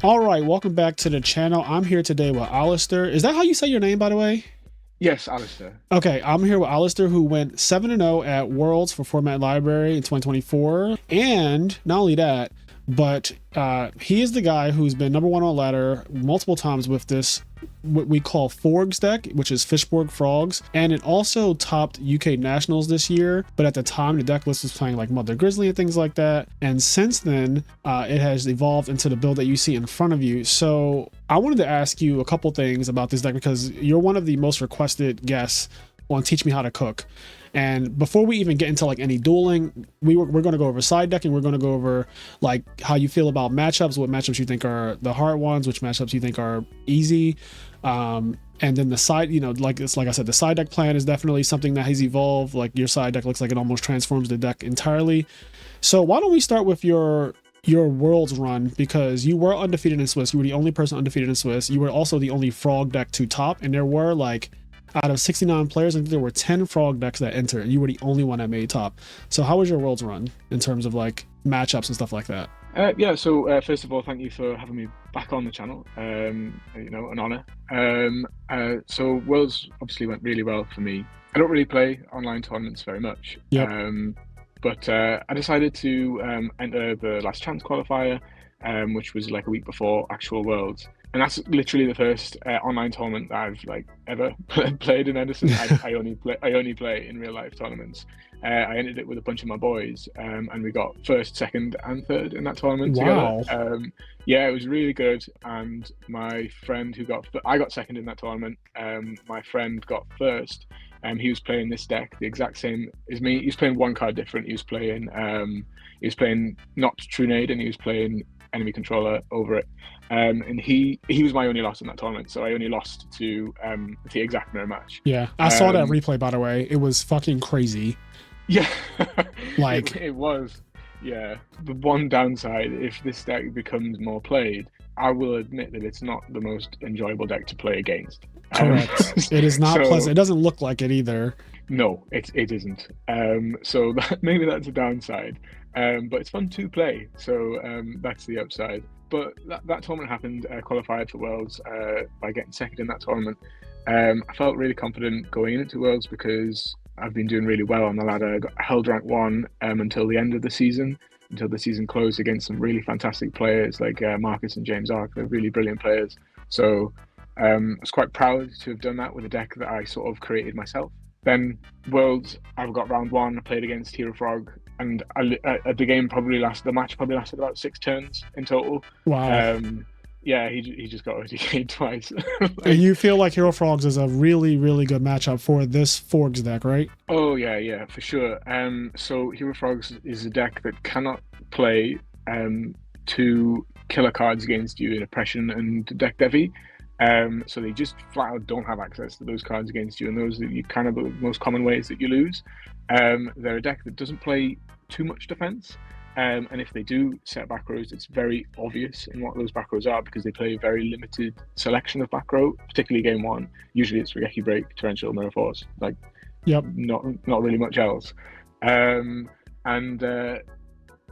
All right, welcome back to the channel. I'm here today with Allisdair. Is that how you say your name, by the way? Yes, Allisdair. Okay, I'm here with Allisdair, who went 7-0 at Worlds for Format Library in 2024. And not only that, but he is the guy who's been number one on ladder multiple times with this, what we call Forgs deck, which is Fishborg Frogs. And it also topped UK Nationals this year. But at the time, the deck list was playing like Mother Grizzly and things like that. And since then, it has evolved into the build that you see in front of you. So I wanted to ask you a couple things about this deck because you're one of the most requested guests on Teach Me How to Cook. And before we even get into like any dueling, we're going to go over side decking. We're going to go over like how you feel about matchups, what matchups you think are the hard ones, which matchups you think are easy. And then the side, like I said, the side deck plan is definitely something that has evolved. Like your side deck looks like it almost transforms the deck entirely. So why don't we start with your Worlds run, because you were undefeated in Swiss. You were the only person undefeated in Swiss. You were also the only frog deck to top, and there were like, out of 69 players, I think there were 10 frog decks that entered, and you were the only one that made top. So how was your Worlds run in terms of like matchups and stuff like that? So first of all, thank you for having me back on the channel. An honor. So Worlds obviously went really well for me. I don't really play online tournaments very much. Yep. But I decided to enter the last chance qualifier, which was like a week before actual Worlds. And that's literally the first online tournament that I've like ever played in Edison. I only play in real life tournaments. I entered it with a bunch of my boys, and we got first, second, and third in that tournament Wow. together. It was really good. And my friend I got second in that tournament. My friend got first. He was playing this deck the exact same as me. He was playing one card different. He was playing not Trunade, and he was playing enemy controller over it. And he was my only loss in that tournament, so I only lost to the exact mirror match. Yeah, I saw that replay, by the way. It was fucking crazy. Yeah, Like it was. Yeah, the one downside, if this deck becomes more played, I will admit that it's not the most enjoyable deck to play against. correct. It is not pleasant. It doesn't look like it either. No, it isn't. So maybe that's a downside. But it's fun to play, so that's the upside. But that tournament happened, qualified for Worlds by getting second in that tournament. I felt really confident going into Worlds because I've been doing really well on the ladder. I got held rank 1 until the end of the season, until the season closed against some really fantastic players like Marcus and James Ark. They're really brilliant players. So I was quite proud to have done that with a deck that I sort of created myself. Then Worlds, I've got round 1. I played against Hero Frog, and the match probably lasted about 6 turns in total. Wow. He just got OTK'd twice. And you feel like Hero Frogs is a really, really good matchup for this Forgs deck, right? Oh yeah, for sure. So Hero Frogs is a deck that cannot play 2 killer cards against you in Oppression and Deck Devi. So they just flat out don't have access to those cards against you, and those are kind of the most common ways that you lose. They're a deck that doesn't play too much defense, and if they do set back rows, it's very obvious in what those back rows are because they play a very limited selection of back row, particularly game 1. Usually it's Regeki Break, Torrential, Mirror Force, like Yep. not really much else. The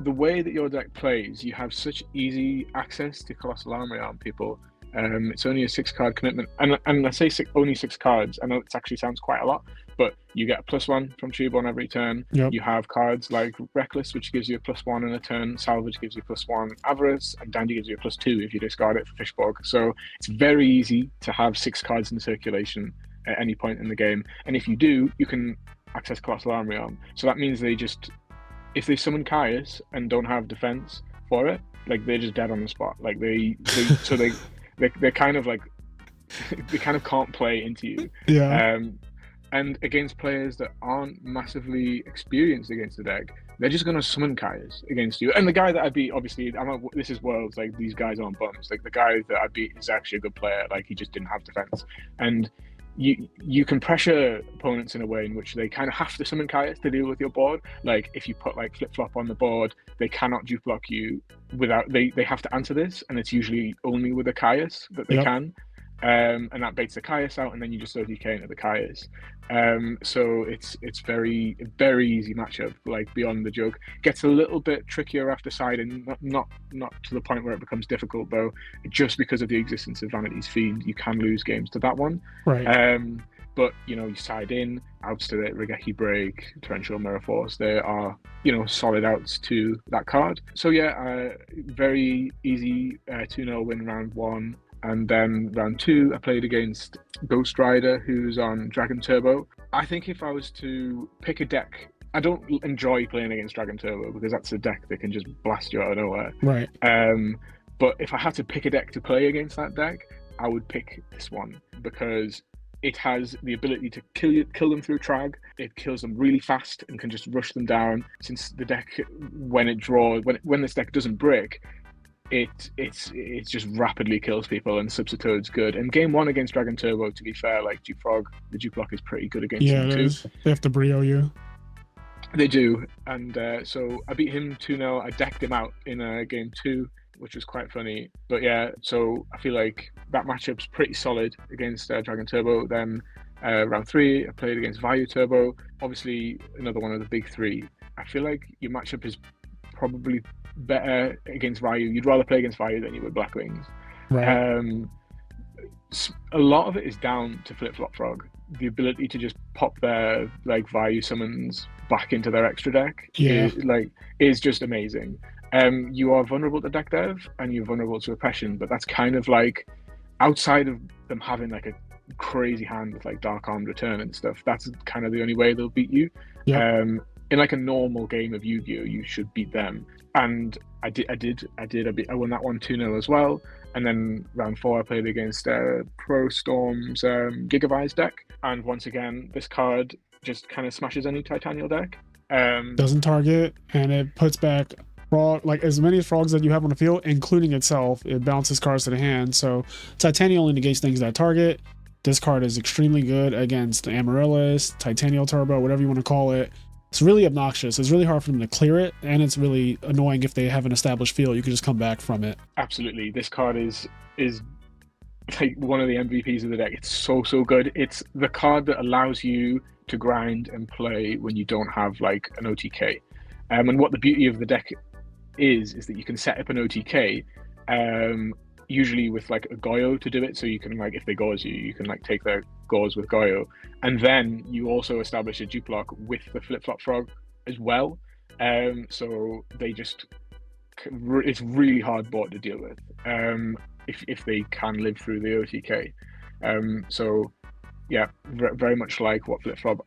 way that your deck plays, you have such easy access to Colossal Armory on people. It's only a 6-card commitment, and I say only 6 cards. I know it actually sounds quite a lot, but you get a +1 from Tube on every turn. Yep. You have cards like Reckless, which gives you a +1 in a turn. Salvage gives you +1. Avarice and Dandy gives you a +2 if you discard it for Fishborg. So it's very easy to have 6 cards in circulation at any point in the game. And if you do, you can access Colossal Armory on. So that means if they summon Caius and don't have defense for it, like they're just dead on the spot. Like they're kind of like they kind of can't play into you. Yeah. And against players that aren't massively experienced against the deck, they're just going to summon Caius against you. And the guy that I beat, obviously, this is Worlds, like these guys aren't bums. Like the guy that I beat is actually a good player. Like he just didn't have defense. And you can pressure opponents in a way in which they kind of have to summon Caius to deal with your board. Like if you put like flip flop on the board, they cannot dupe block you without they have to answer this, and it's usually only with a Caius that they can. and that baits the Caius out, and then you just OTK into the Caius. So it's very easy matchup, like beyond the joke. Gets a little bit trickier after siding, not to the point where it becomes difficult though. Just because of the existence of Vanity's Fiend, you can lose games to that one. Right. But you side in, outs to the Regeki Break, Torrential Mirror Force. There are solid outs to that card. So yeah, very easy 2-0 win round 1. And then round 2, I played against Ghost Rider, who's on Dragon Turbo. I think if I was to pick a deck, I don't enjoy playing against Dragon Turbo because that's a deck that can just blast you out of nowhere. Right. But if I had to pick a deck to play against that deck, I would pick this one because it has the ability to kill them through Trag. It kills them really fast and can just rush them down. Since the deck, when this deck doesn't break, it just rapidly kills people, and Subsitoad's good. And game 1 against Dragon Turbo, to be fair, like Jupefrog, the Juplock is pretty good against him too. Is. They have to brio you. They do, and so I beat him 2-0. I decked him out in game 2, which was quite funny. But yeah, so I feel like that matchup's pretty solid against Dragon Turbo. Then round 3, I played against Vayu Turbo. Obviously, another one of the big 3. I feel like your matchup is probably better against Vayu. You'd rather play against Vayu than you would Blackwings. Right. A lot of it is down to Flip Flop Frog. The ability to just pop their Vayu summons back into their extra deck is just amazing. You are vulnerable to deck dev and you're vulnerable to oppression, but that's kind of like outside of them having like a crazy hand with like Dark Armed Return and stuff. That's kind of the only way they'll beat you. Yep. In like a normal game of Yu-Gi-Oh, you should beat them, and I won that one 2-0 as well. And then round 4, I played against Pro Storm's Gigavise deck, and once again, this card just kind of smashes any Titanial deck. Doesn't target, and it puts back frog, like as many frogs that you have on the field, including itself. It bounces cards to the hand. So Titanial only negates things that target. This card is extremely good against Amaryllis, Titanial Turbo, whatever you want to call it. It's really obnoxious. It's really hard for them to clear it, and it's really annoying if they have an established field. You can just come back from it. Absolutely. This card is like one of the MVPs of the deck. It's so good. It's the card that allows you to grind and play when you don't have like an OTK. And what the beauty of the deck is that you can set up an OTK, usually with like a Goyo to do it. So you can like, if they gauze you can like take their gauze with Goyo, and then you also establish a Duplock with the Flip Flop Frog as well. So they just, it's really hard bought to deal with if they can live through the OTK. So yeah, very much like what Flip Flop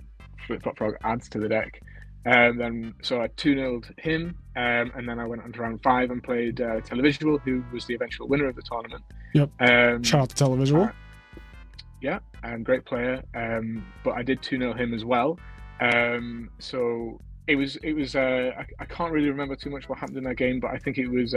Frog adds to the deck. So I 2-0'd him, and then I went on to round 5 and played Televisual, who was the eventual winner of the tournament. Yep. Shout out to Televisual. Yeah, great player. But I did 2-0 him as well. So it was. I can't really remember too much what happened in that game, but I think it was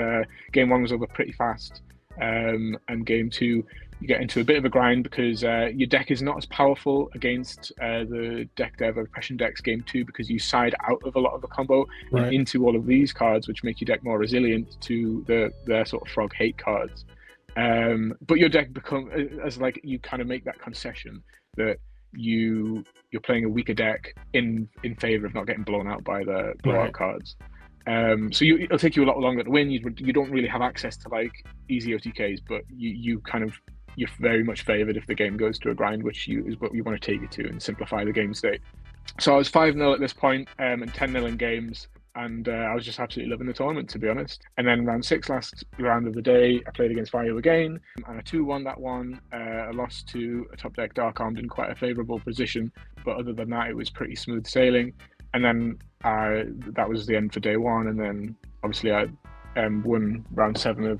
game 1 was over pretty fast, and game 2 you get into a bit of a grind because your deck is not as powerful against the deck dev oppression decks game 2 because you side out of a lot of the combo and into all of these cards, which make your deck more resilient to their sort of frog hate cards. But your deck as like you kind of make that concession that you're playing a weaker deck in favor of not getting blown out by the blowout cards. So it'll take you a lot longer to win. You don't really have access to like easy OTKs, but you're very much favored if the game goes to a grind, which is what you want to take it to and simplify the game state. So I was 5-0 at this point, and 10-0 in games, and I was just absolutely loving the tournament, to be honest. And then round 6, last round of the day, I played against Vayu again, and I 2-1 that one. I lost to a top deck Dark Armed in quite a favourable position, but other than that, it was pretty smooth sailing. And then that was the end for day 1, and then obviously I won round 7 of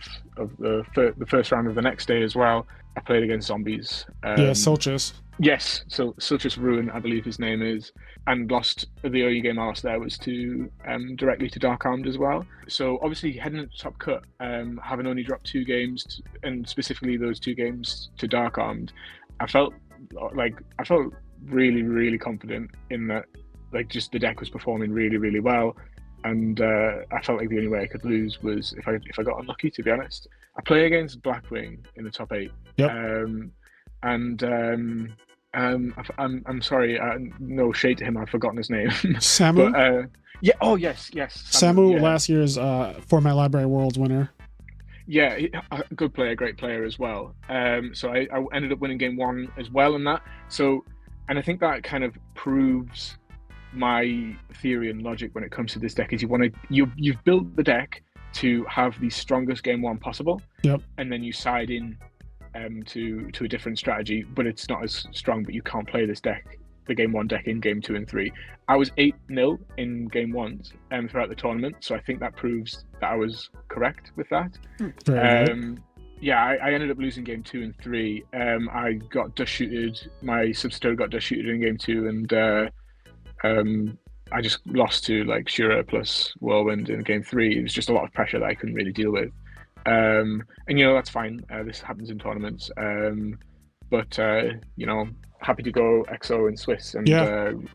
the first round of the next day as well. I played against Zombies. Solchus. Yes, so Solchus Ruin, I believe his name is, and lost the only game I lost there was to directly to Dark Armed as well. So obviously heading into top cut, having only dropped 2 games, and specifically those 2 games to Dark Armed, I felt really, really confident in that. Like just the deck was performing really, really well, and I felt like the only way I could lose was if I got unlucky. To be honest, I play against Blackwing in the top 8. Yep. and I'm sorry, no shade to him, I've forgotten his name. Samu. But yeah, oh yes, Samu, yeah. last year's Format Library Worlds winner. Yeah, a good player, great player as well. So I ended up winning game 1 as well in that. So, and I think that kind of proves my theory and logic when it comes to this deck is you've built the deck to have the strongest game 1 possible. Yep. And then you side in to a different strategy, but it's not as strong, but you can't play this deck, the game 1 deck, in game 2 and 3. I was 8-0 in game 1 throughout the tournament, so I think that proves that I was correct with that. Yeah, I ended up losing game 2 and 3. I got dust shooted, my substitute got dust shooted in game 2, and I just lost to like Shura plus Whirlwind in game 3. It was just a lot of pressure that I couldn't really deal with. And that's fine. This happens in tournaments. But happy to go XO and Swiss. And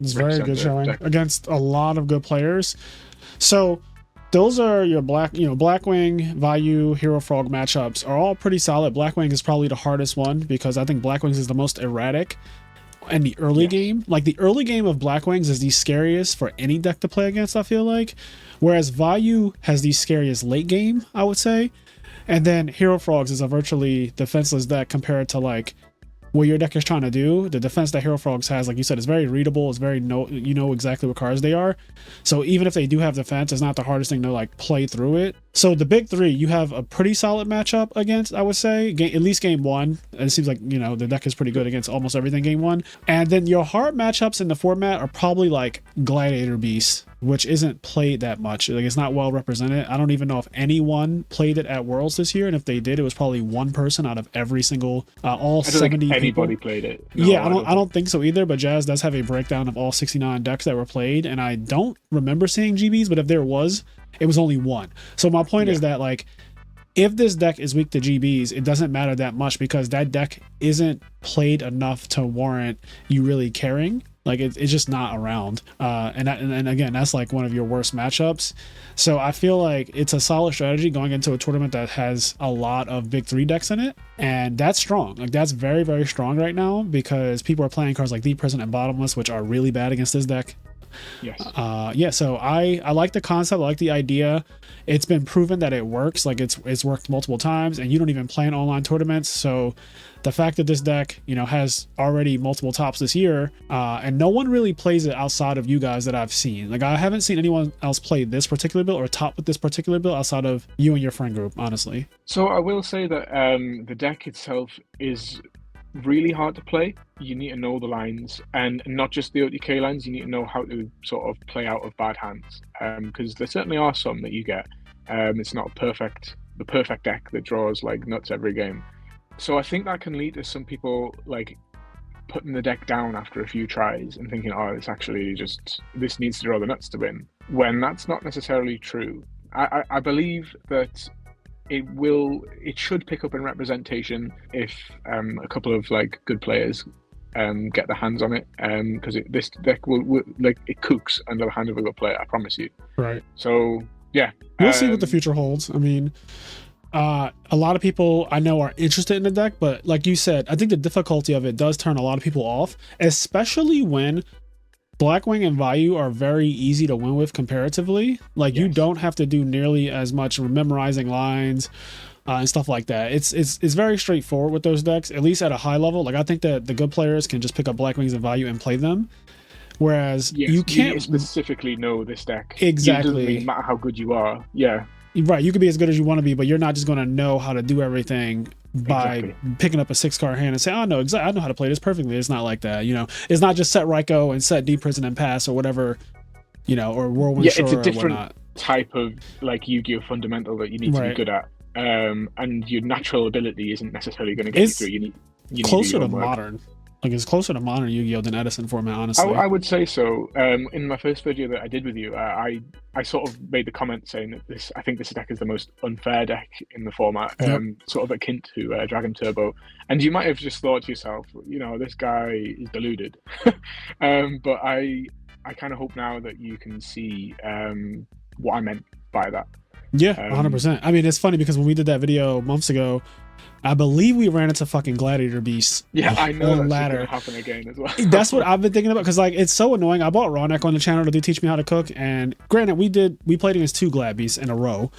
it's very good showing against a lot of good players. So those are your Blackwing, Vayu, Hero Frog matchups are all pretty solid. Blackwing is probably the hardest one because I think Blackwings is the most erratic in the early game. Like the early game of Blackwings is the scariest for any deck to play against, I feel like. Whereas Vayu has the scariest late game, I would say. And then Hero Frogs is a virtually defenseless deck compared to like what your deck is trying to do. The defense that Hero Frogs has, like you said, is very readable. It's very you know exactly what cards they are. So even if they do have defense, it's not the hardest thing to like play through it. So the big three, you have a pretty solid matchup against, I would say, at least game 1. And it seems like, the deck is pretty good against almost everything game 1. And then your hard matchups in the format are probably like Gladiator Beast, which isn't played that much. Like it's not well represented. I don't even know if anyone played it at Worlds this year, and if they did, it was probably one person out of every single all 70 people. Anybody played it? No, yeah, I don't think so either. But Jazz does have a breakdown of all 69 decks that were played, and I don't remember seeing GBs. But if there was, it was only one. So my point is that like, if this deck is weak to GBs, it doesn't matter that much because that deck isn't played enough to warrant you really caring. Like it's just not around, and again, that's like one of your worst matchups. So I feel like it's a solid strategy going into a tournament that has a lot of big 3 decks in it, and that's strong. Like that's very, very strong right now because people are playing cards like Deep Prison and Bottomless, which are really bad against this deck. Yes. So I like the concept. I like the idea. It's been proven that it works. Like it's worked multiple times, and you don't even play in online tournaments. So the fact that this deck, has already multiple tops this year, and no one really plays it outside of you guys that I've seen. Like I haven't seen anyone else play this particular build or top with this particular build outside of you and your friend group, honestly. So I will say that the deck itself is really hard to play. You need to know the lines, and not just the OTK lines. You need to know how to sort of play out of bad hands, because there certainly are some that you get. It's not the perfect deck that draws like nuts every game. So I think that can lead to some people like putting the deck down after a few tries and thinking, oh, this needs to draw the nuts to win, when that's not necessarily true. I believe that it should pick up in representation if a couple of like good players get their hands on it, because this deck will like it cooks under the hand of a good player, I promise you. Right. So yeah, we'll see what the future holds. I mean, a lot of people I know are interested in the deck, but like you said, I think the difficulty of it does turn a lot of people off, especially when Blackwing and Vayu are very easy to win with comparatively. Like you don't have to do nearly as much memorizing lines and stuff like that. It's very straightforward with those decks, at least at a high level. Like I think that the good players can just pick up Blackwings and Vayu and play them. Whereas you can't specifically know this deck. Exactly. It doesn't really matter how good you are. Yeah. Right. You could be as good as you want to be, but you're not just going to know how to do everything by picking up a 6-card hand and say, oh, no, I know how to play this perfectly. It's not like that. It's not just set Ryko and set Deep Prison and pass or whatever, or Whirlwind Shore. It's a different type of like Yu-Gi-Oh fundamental that you need to be good at. And your natural ability isn't necessarily going to get you through. You need closer to modern. Like it's closer to modern Yu-Gi-Oh than Edison format, honestly. I would say so. In my first video that I did with you, I sort of made the comment saying that I think this deck is the most unfair deck in the format, sort of akin to Dragon Turbo. And you might have just thought to yourself, this guy is deluded. But I kind of hope now that you can see what I meant by that. Yeah, 100%. I mean, it's funny because when we did that video months ago, I believe we ran into fucking gladiator beasts. Yeah, I know that's ladder. going to happen again as well. That's what I've been thinking about, because like it's so annoying. I bought Ronak on the channel to teach me how to cook, and granted, we played against 2 glad beasts in a row.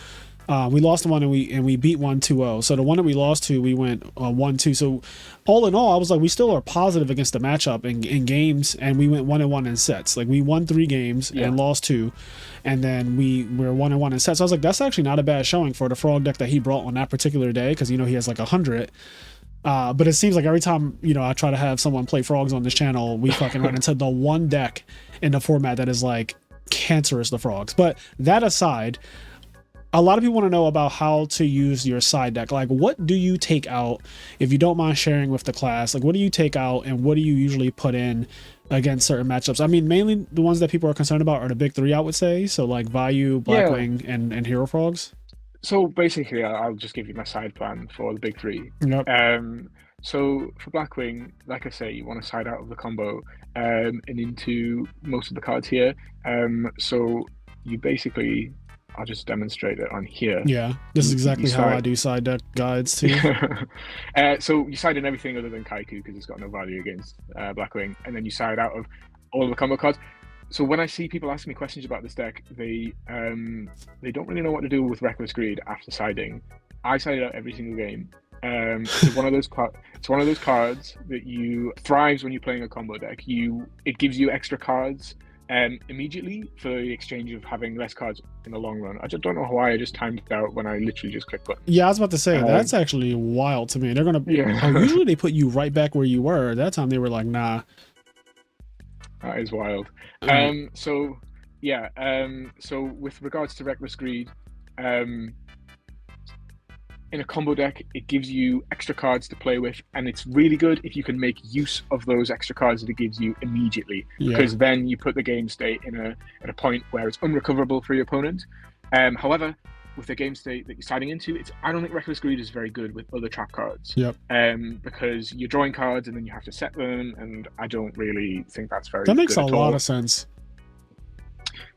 We lost one and we beat one 2-0. So the one that we lost to, we went 1-2. So all in all, I was like, we still are positive against the matchup in games, and we went 1-1 in sets. Like we won 3 games and lost 2, and then we were 1-1 in sets. So I was like, that's actually not a bad showing for the frog deck that he brought on that particular day, because he has like 100. But it seems like every time I try to have someone play frogs on this channel, we fucking run into the one deck in the format that is like cancerous, the frogs. But that aside, a lot of people want to know about how to use your side deck. Like, what do you take out, if you don't mind sharing with the class? Like, what do you take out, and what do you usually put in against certain matchups? I mean, mainly the ones that people are concerned about are the big 3, I would say. So like Vayu, Blackwing, and Hero Frogs. So basically, I'll just give you my side plan for the big 3. Yep. So for Blackwing, like I say, you want to side out of the combo and into most of the cards here. So you basically, I'll just demonstrate it on here. Yeah, this is exactly how I do side deck guides too. So you side in everything other than Kaiku, because it's got no value against Blackwing, and then you side out of all of the combo cards. So when I see people asking me questions about this deck, they don't really know what to do with Reckless Greed after siding. I side it out every single game. It's one of those cards that thrives when you're playing a combo deck. It gives you extra cards immediately for the exchange of having less cards in the long run. I just don't know why I just timed it out when I literally just click button. Yeah, I was about to say, that's actually wild to me. They're gonna usually they put you right back where you were. That time they were like, nah. That is wild. So with regards to Reckless Greed, in a combo deck, it gives you extra cards to play with, and it's really good if you can make use of those extra cards that it gives you immediately, because then you put the game state at a point where it's unrecoverable for your opponent. However, with the game state that you're siding into, I don't think Reckless Greed is very good with other trap cards. Yep. Because you're drawing cards and then you have to set them, and I don't really think that's very That makes good a lot of sense.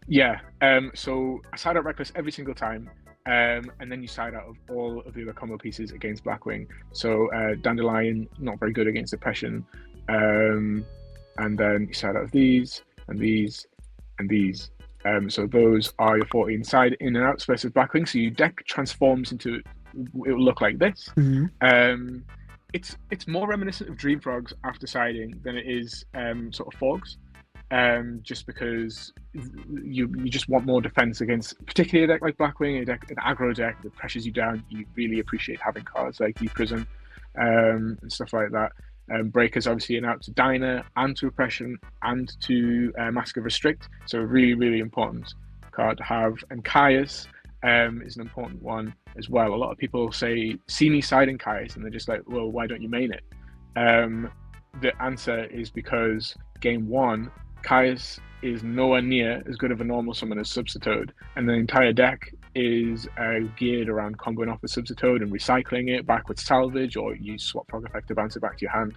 Yeah. So I side out Reckless every single time. And then you side out of all of the other combo pieces against Blackwing. So Dandelion, not very good against Oppression. And then you side out of these, and these, and these. So those are your 14 side in and outs versus Blackwing. So your deck transforms into, it will look like this. Mm-hmm. It's more reminiscent of Dream Frogs after siding than it is sort of Fogs. Just because you just want more defense against, particularly a deck like Blackwing, an aggro deck that pressures you down. You really appreciate having cards like Deep Prison and stuff like that. Breaker's obviously an out to Diner and to Oppression and to Mask of Restrict, so a really, really important card to have. And Caius is an important one as well. A lot of people see me siding Caius and they're just like, well, why don't you main it? The answer is because game 1, Caius is nowhere near as good of a normal summon as Substitute, and the entire deck is geared around comboing off the Substitute and recycling it back with Salvage, or you swap Frog Effect to bounce it back to your hand.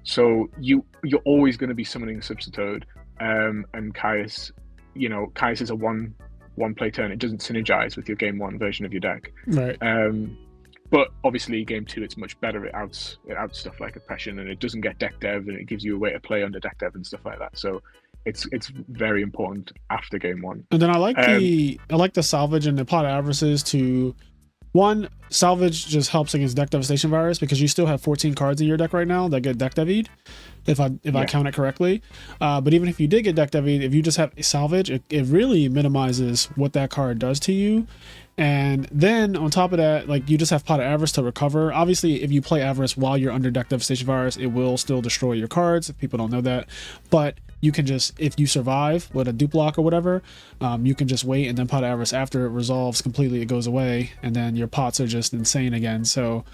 So you're always going to be summoning Substitute, and Caius, Caius is a one play turn. It doesn't synergize with your game 1 version of your deck. Right. But obviously, game 2, it's much better. It outs stuff like Oppression, and it doesn't get deck dev, and it gives you a way to play under deck dev and stuff like that. So it's very important after game 1. And then I like the salvage and the pot of avarices to, one, salvage just helps against deck devastation virus, because you still have 14 cards in your deck right now that get deck devied, if I count it correctly. But even if you did get deck devied, if you just have salvage, it really minimizes what that card does to you. And then on top of that, like, you just have Pot of Avarice to recover. Obviously, if you play Avarice while you're under deck devastation virus, it will still destroy your cards. If people don't know that, but you can just, if you survive with a dupe block or whatever, you can just wait, and then Pot of Avarice, after it resolves completely, it goes away, and then your pots are just insane again. So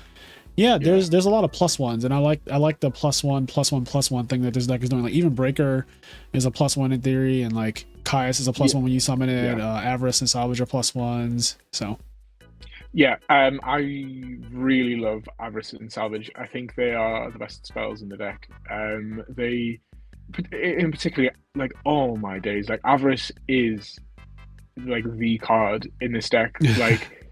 yeah, there's a lot of +1s, and I like the +1/+1/+1 thing that this deck is doing. Like, even Breaker is a +1 in theory, and like Caius is a +1 when you summon it. Avarice and Salvage are +1s. So yeah, I really love Avarice and Salvage. I think they are the best spells in the deck. They, in particular, like, oh my days, like Avarice is like the card in this deck. Like,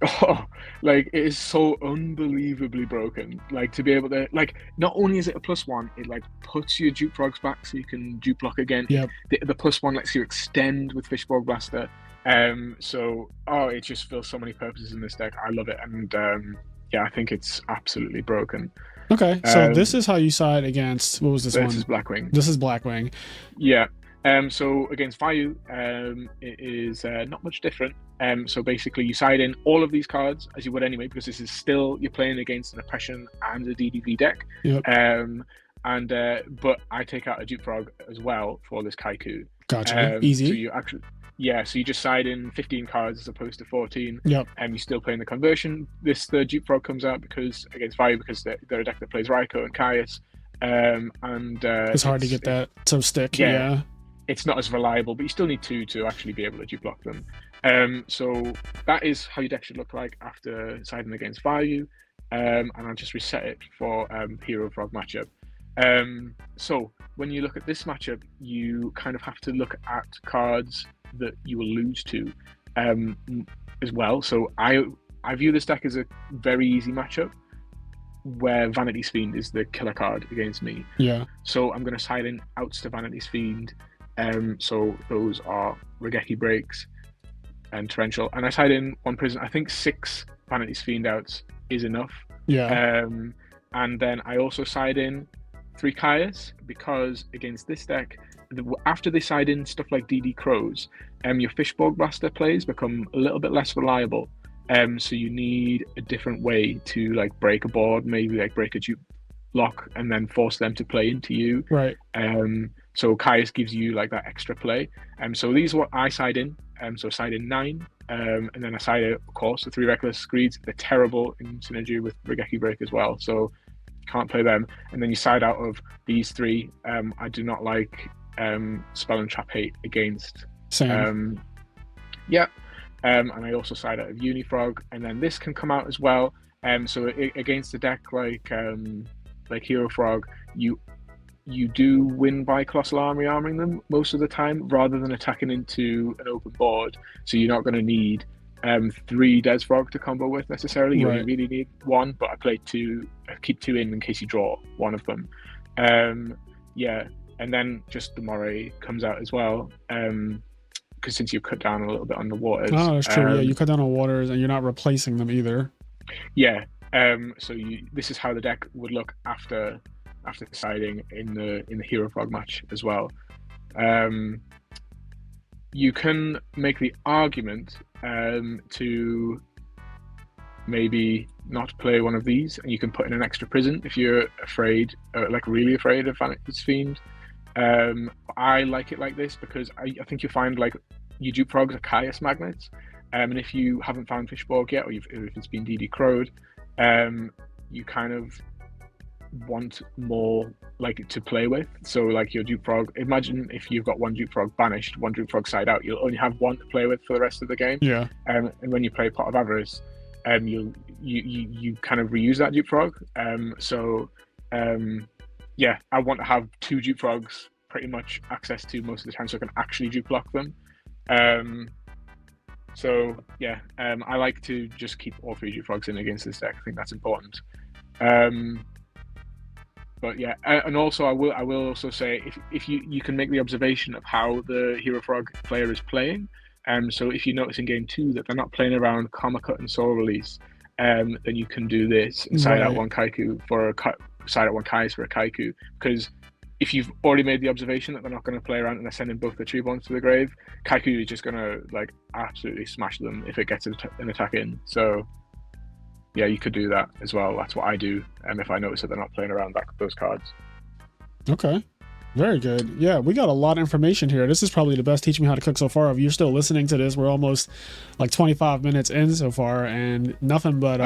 Oh, like it is so unbelievably broken. Like to be able to like not only is it a +1, it like puts your dupe frogs back so you can dupe block again. Yep. The +1 lets you extend with Fishborg Blaster. So it just fills so many purposes in this deck. I love it, and yeah, I think it's absolutely broken. Okay, so this is how you side against, what was this one? This is Blackwing. This is Blackwing. Yeah. So against Vayu, it is not much different. So basically, you side in all of these cards as you would anyway, because this is still you're playing against an Oppression and a DDV deck. Yep. But I take out a Dupe Frog as well for this Kaiku. Gotcha. Easy. So you actually, so you just side in 15 cards as opposed to 14. Yep. And you're still playing the conversion. The Dupe Frog comes out because against Vayu because they're a deck that plays Raikou and Caius. It's hard to get that to stick. Yeah. It's not as reliable, but you still need two to actually be able to dupe block them. So that is how your deck should look like after siding against Vayu. And I'll just reset it for Hero Frog matchup. So when you look at this matchup, you kind of have to look at cards that you will lose to as well. So I view this deck as a very easy matchup where Vanity's Fiend is the killer card against me. Yeah. So I'm going to side in outs to Vanity's Fiend. So those are Regeki Breaks and Torrential. And I side in one prison. I think 6 Vanity's Fiend outs is enough. Yeah. And then I also side in 3 Caius because against this deck, after they side in stuff like DD Crows, your Fishborg Blaster plays become a little bit less reliable. So you need a different way to like break a board, maybe like break a dupe lock and then force them to play into you. Right. So Caius gives you like that extra play. So these are what I side in. So side in 9. And then I side out, of course, the 3 Reckless Screeds. They're terrible in synergy with Regeki Break as well. So can't play them. And then you side out of these 3. I do not like Spell and Trap Hate against. Same. And I also side out of Unifrog, and then this can come out as well. So against a deck like Hero Frog, you do win by Colossal armoring them most of the time, rather than attacking into an open board. So you're not going to need 3 Des Frog to combo with necessarily. You only really need 1, but I play 2. I keep 2 in case you draw one of them. And then just the Moray comes out as well. Because since you cut down a little bit on the waters. Oh, that's true. You cut down on waters, and you're not replacing them either. Yeah. So this is how the deck would look after deciding in the Hero Frog match as well. You can make the argument to maybe not play one of these, and you can put in an extra prison if you're afraid, like really afraid of Vanity's Fiend. I like it like this because I think you find like your dupe frogs are Caius magnets, and if you haven't found Fishborg yet, or if it's been DD Crowed, you kind of want more like to play with. So like your dupe frog, imagine if you've got 1 dupe frog banished, 1 dupe frog side out, you'll only have 1 to play with for the rest of the game. Yeah. And when you play Pot of Avarice, you kind of reuse that dupe frog. I want to have 2 dupe frogs pretty much access to most of the time, so I can actually dupe block them. I like to just keep all 3 dupe frogs in against this deck. I think that's important. And also I will also say if you can make the observation of how the Hero Frog player is playing. So if you notice in game 2 that they're not playing around Karma Cut and Soul Release, then you can do this and side out 1 Kaiku side out 1 Caius for a Kaiku, because if you've already made the observation that they're not going to play around and they're sending both the Treeborns to the grave, Kaiku is just going to like absolutely smash them if it gets an attack in. So yeah, you could do that as well. That's what I do if I notice that they're not playing around those cards. Okay, very good. Yeah, we got a lot of information here. This is probably the best Teach Me How to Cook so far. If you're still listening to this, we're almost like 25 minutes in so far, and nothing but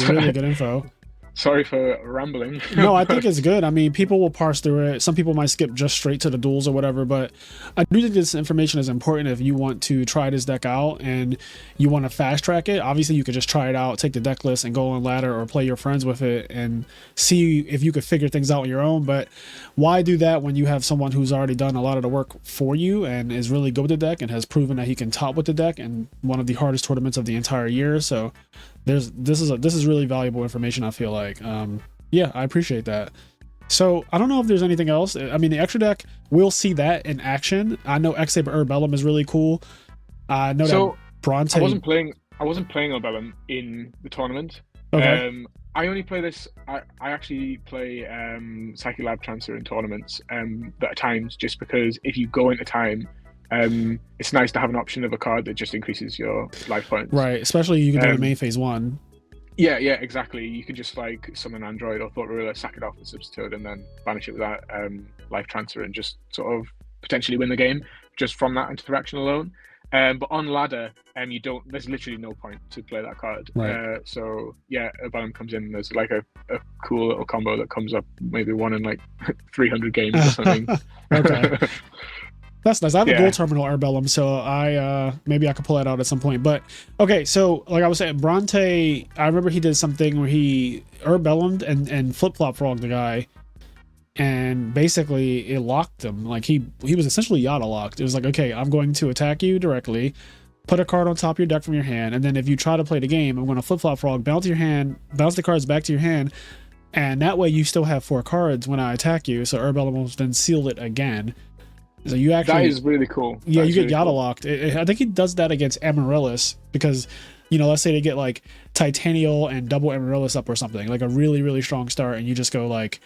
really good info. Sorry for rambling. No, I think it's good. I mean, people will parse through it. Some people might skip just straight to the duels or whatever, but I do think this information is important if you want to try this deck out and you want to fast track it. Obviously, you could just try it out, take the deck list and go on ladder or play your friends with it and see if you could figure things out on your own. But why do that when you have someone who's already done a lot of the work for you and is really good with the deck and has proven that he can top with the deck in one of the hardest tournaments of the entire year? So this is really valuable information, I feel like. Yeah, I appreciate that. So I don't know if there's anything else. I mean, the extra deck, we'll see that in action. I know X-Saber Urbellum is really cool. I know that Bronte. I wasn't playing Urbellum in the tournament. Okay. I only play this. I actually play Psychic Lab Transfer in tournaments at times, just because if you go into time, it's nice to have an option of a card that just increases your life points. Right, especially you can do the main phase 1. Yeah, exactly. You could just like summon Android or Thought Ruler, sack it off the substitute, and then banish it with that life transfer, and just sort of potentially win the game just from that interaction alone. But on ladder, you don't. There's literally no point to play that card. Right. So yeah, Urbellum comes in. And there's like a cool little combo that comes up, maybe one in like 300 games or something. Okay. That's nice. I have a gold terminal Urbellum, so maybe I could pull that out at some point. But okay, so like I was saying, Bronte, I remember he did something where he Urbellumed and flip-flop frogged the guy, and basically it locked him. Like he was essentially Yada locked. It was like, okay, I'm going to attack you directly, put a card on top of your deck from your hand, and then if you try to play the game, I'm going to flip-flop frog, bounce the cards back to your hand, and that way you still have 4 cards when I attack you. So Urbellum will then seal it again. So you actually, that is really cool. Yeah, you get really Yada locked. I think he does that against Amaryllis because, let's say they get like Titanial and double Amaryllis up or something, like a really, really strong start, and you just go like,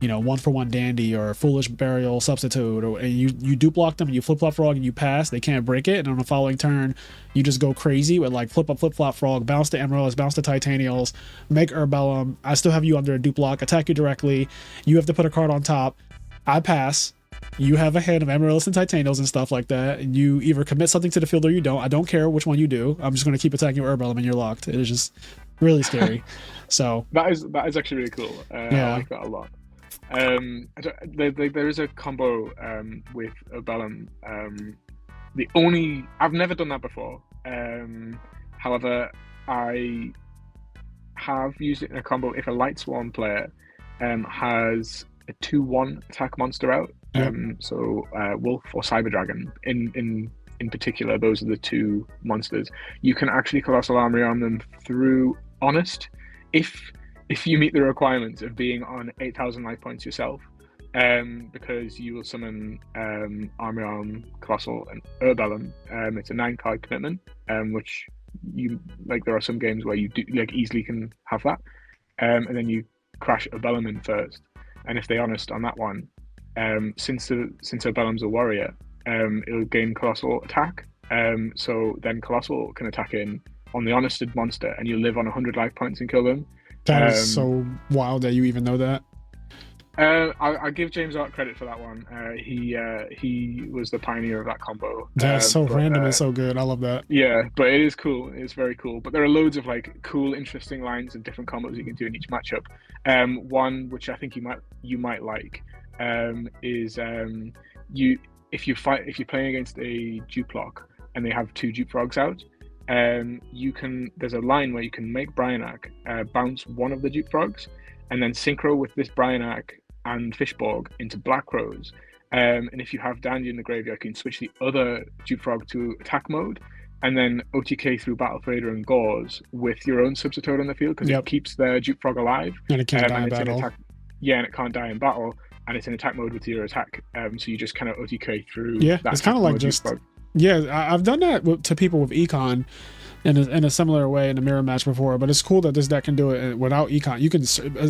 1-for-1 Dandy or Foolish Burial Substitute, and you dupe block them and you flip-flop frog and you pass, they can't break it, and on the following turn, you just go crazy with like flip-flop frog, bounce to Amaryllis, bounce to Titanials, make Urbellum, I still have you under a dupe block, attack you directly, you have to put a card on top, I pass, you have a hand of Amaryllis and Titanials and stuff like that, and you either commit something to the field or you don't. I don't care which one you do. I'm just going to keep attacking your Urbellum and you're locked. It is just really scary. So that is actually really cool. I like that a lot. There is a combo with Urbellum. I've never done that before. However, I have used it in a combo if a Light Swarm player has a 2/1 attack monster out. So Wolf or Cyber Dragon in particular, those are the 2 monsters. You can actually Colossal Armory on them through Honest if you meet the requirements of being on 8,000 life points yourself, because you will summon Armory Arm, Colossal, and Urbellum. It's a 9-card commitment, which you like. There are some games where you do like easily can have that, and then you crash Urbellum in first. And if they Honest on that one, since Urbellum's a warrior, it'll gain Colossal attack. So then Colossal can attack in on the Honested monster, and you live on 100 life points and kill them. That is so wild that you even know that. I give James Art credit for that one. He was the pioneer of that combo. That's so random and so good. I love that. Yeah, but it is cool. It's very cool. But there are loads of like cool, interesting lines and different combos you can do in each matchup. One which I think you might like is if you're playing against a dupe lock and they have 2 dupe frogs out. There's a line where you can make Bryanak bounce one of the dupe frogs, and then synchro with this Bryanak and Fishborg into Black Rose. And if you have Dandy in the graveyard, you can switch the other dupe frog to attack mode, and then OTK through Battle Freighter and Gauze with your own substitute on the field, because it keeps the dupe frog alive. And it can't die in battle. And it can't die in battle, and it's in attack mode with your attack. So you just kind of OTK through. Yeah, it's kind of like just. Yeah, I've done that to people with Econ in a similar way in a mirror match before, but it's cool that this deck can do it without Econ. You can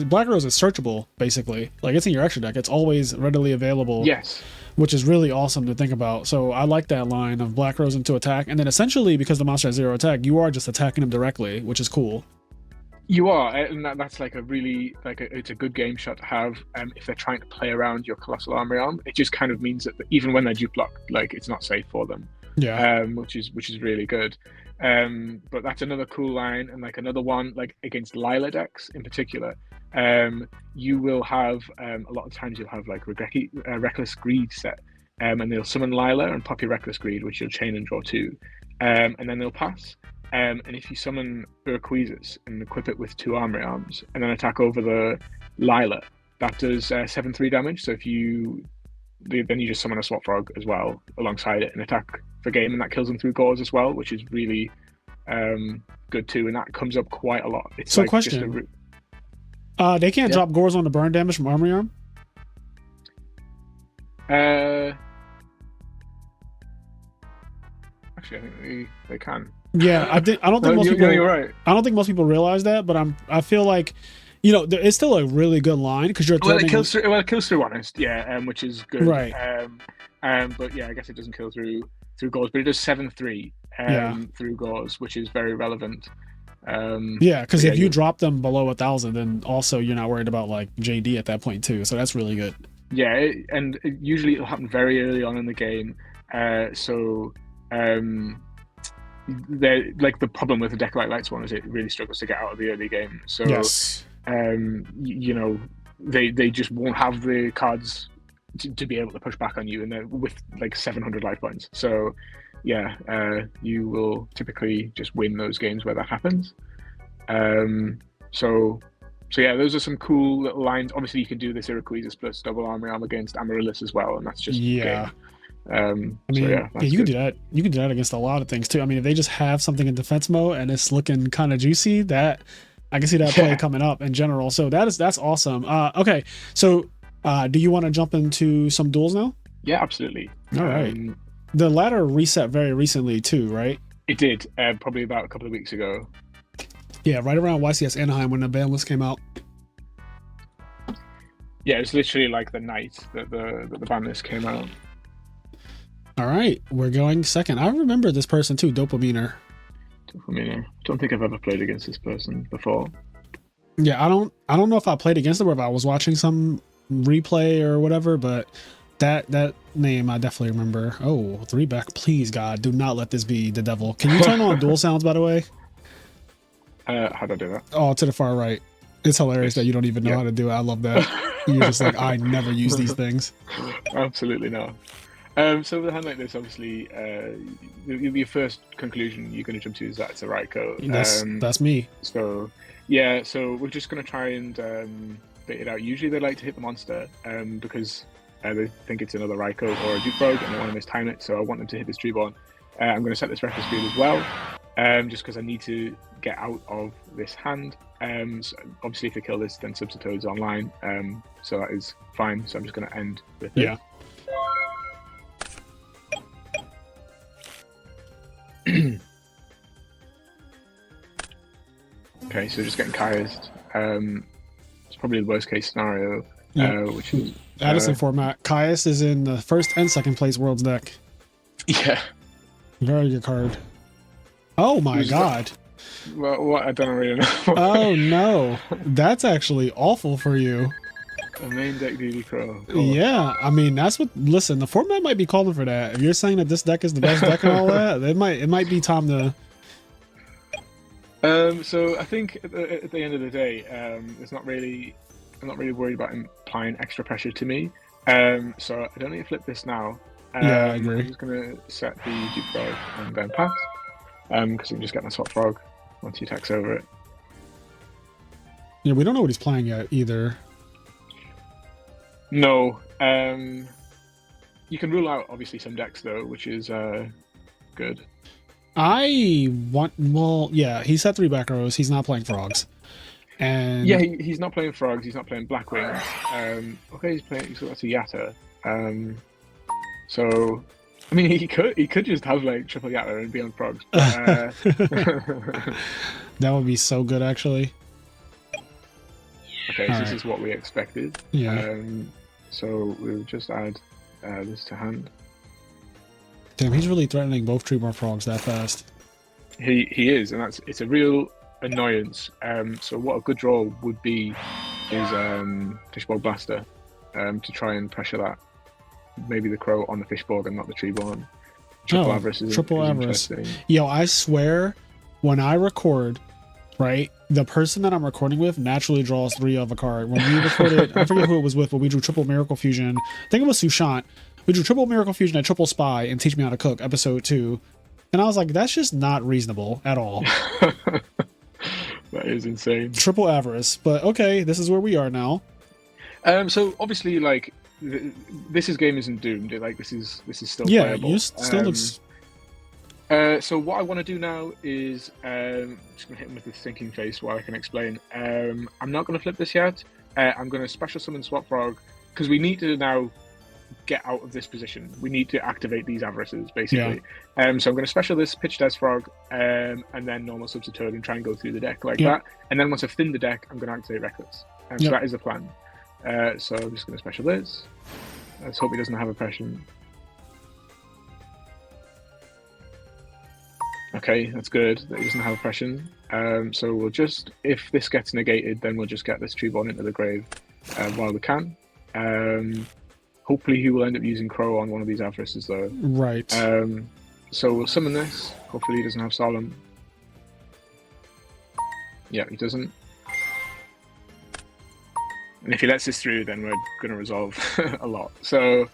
Black Rose is searchable basically, like it's in your extra deck. It's always readily available. Yes, which is really awesome to think about. So I like that line of Black Rose into attack, and then essentially because the monster has 0 attack, you are just attacking him directly, which is cool. You are, and that's like it's a good game shot to have. If they're trying to play around your Colossal Armory Arm, it just kind of means that even when they're dupe locked, like it's not safe for them. Yeah. which is really good. But that's another cool line, and like another one, like against Lila decks in particular, you will have a lot of times you'll have like Reckless Greed set, and they'll summon Lila and pop your Reckless Greed, which you'll chain and draw two, and then they'll pass. And if you summon Urquizus and equip it with 2 Armory Arms, and then attack over the Lila, that does 7/3 damage. So then you just summon a Swap Frog as well alongside it and attack for game, and that kills them through Gauze as well, which is really good too. And that comes up quite a lot. It's So like question. They can't drop Gores on the burn damage from Armory Arm? Actually, I think they can. Yeah, I don't think most you're, people. you're right. I don't think most people realize that, but I feel like, it's still a really good line because you're Well, threatening. it kills through Honest, yeah, which is good. Right. But yeah, I guess it doesn't kill through Gauze, but it does 7/3 through Gauze, which is very relevant. Yeah, because if you drop them below 1,000, then also you're not worried about like JD at that point too. So that's really good. Yeah, and usually it'll happen very early on in the game. Like the problem with the deck like Light Swan is it really struggles to get out of the early game. So yes. They just won't have the cards to be able to push back on you, and with like 700 life points. So yeah, you will typically just win those games where that happens. So yeah, those are some cool little lines. Obviously, you can do this Urquizus plus double Armory Arm against Amaryllis as well, and that's just game. I mean, you can do that. You can do that against a lot of things too. I mean, if they just have something in defense mode and it's looking kind of juicy, that I can see that play coming up in general. So that's awesome. Okay, so do you want to jump into some duels now? Yeah, absolutely. All right. The ladder reset very recently too, right? It did, probably about a couple of weeks ago. Yeah, right around YCS Anaheim when the ban list came out. Yeah, it's literally like the night that the ban list came out. All right, we're going second. I remember this person too, Dopaminer. I don't think I've ever played against this person before. Yeah, I don't know if I played against them or if I was watching some replay or whatever, but that name I definitely remember. Oh, 3 back. Please, God, do not let this be the devil. Can you turn on dual sounds, by the way? How do I do that? Oh, to the far right. It's hilarious that you don't even know how to do it. I love that. You're just like, I never use these things. Absolutely not. So with a hand like this, obviously, your first conclusion you're going to jump to is that it's a Raikou. That's me. So yeah, so we're just going to try and bait it out. Usually they like to hit the monster because they think it's another Raikou or a Duke Frog and they want to mistime it. So I want them to hit this Treeborn. I'm going to set this Reckless Speed as well, just because I need to get out of this hand. So obviously, if they kill this, then Substitute's online. So that is fine. So I'm just going to end with it. Yeah. Okay, so just getting Kai'd. It's probably the worst case scenario, which is Edison format. Caius is in the first and second place Worlds deck. Yeah. Very good card. Oh my God. Well, what? I don't really know. Oh no. That's actually awful for you. A main deck DD Crow. Yeah, I mean listen, the format might be calling for that. If you're saying that this deck is the best deck and all that, it might be time to. So I think at the end of the day, I'm not really worried about him applying extra pressure to me. So I don't need to flip this now. Yeah, I agree. I'm just gonna set the Duke Frog and then pass. Because I can just get my Swap Frog once he attacks over it. Yeah, we don't know what he's playing yet either. No. You can rule out obviously some decks though, which is good. He set 3 back rows. He's not playing frogs. And yeah, he's not playing frogs. He's not playing Black Wings. Okay, he's got that's a Yatta. So, I mean, he could just have like triple Yatta and be on frogs. But, that would be so good, actually. Okay, so this is what we expected. Yeah. So we'll just add this to hand. Damn, he's really threatening both Treeborn frogs that fast. He is, and it's a real annoyance. So what a good draw would be is Fishborg Blaster to try and pressure that. Maybe the Crow on the Fishborg and not the Treeborn. triple avarice is triple avarice. interesting. Yo, I swear, when I record, right, the person that I'm recording with naturally draws 3 of a card. When we recorded, I forget who it was with, but we drew triple Miracle Fusion. I think it was Sushant. We drew triple Miracle Fusion and triple Spy and Teach Me How to Cook, episode 2. And I was like, that's just not reasonable at all. That is insane. Triple avarice. But okay, this is where we are now. So obviously, like, this game isn't doomed. Like, this is still yeah, playable. You still looks. So what I want to do now is I'm just gonna hit him with the thinking face while I can explain. I'm not gonna flip this yet. I'm gonna special summon Swap Frog because we need to now get out of this position. We need to activate these avarices basically. Yeah. So I'm gonna special this Pitch Des Frog and then normal Substitute and try and go through the deck like that. And then once I've thinned the deck, I'm gonna activate Reckless. So that is the plan. So I'm just gonna special this. Let's hope he doesn't have oppression. Okay, that's good that he doesn't have oppression. So we'll just, if this gets negated, then we'll just get this Treeborn into the grave while we can. Hopefully he will end up using Crow on one of these avarices though. Right. So we'll summon this. Hopefully he doesn't have Solemn. Yeah, he doesn't. And if he lets this through, then we're going to resolve a lot. So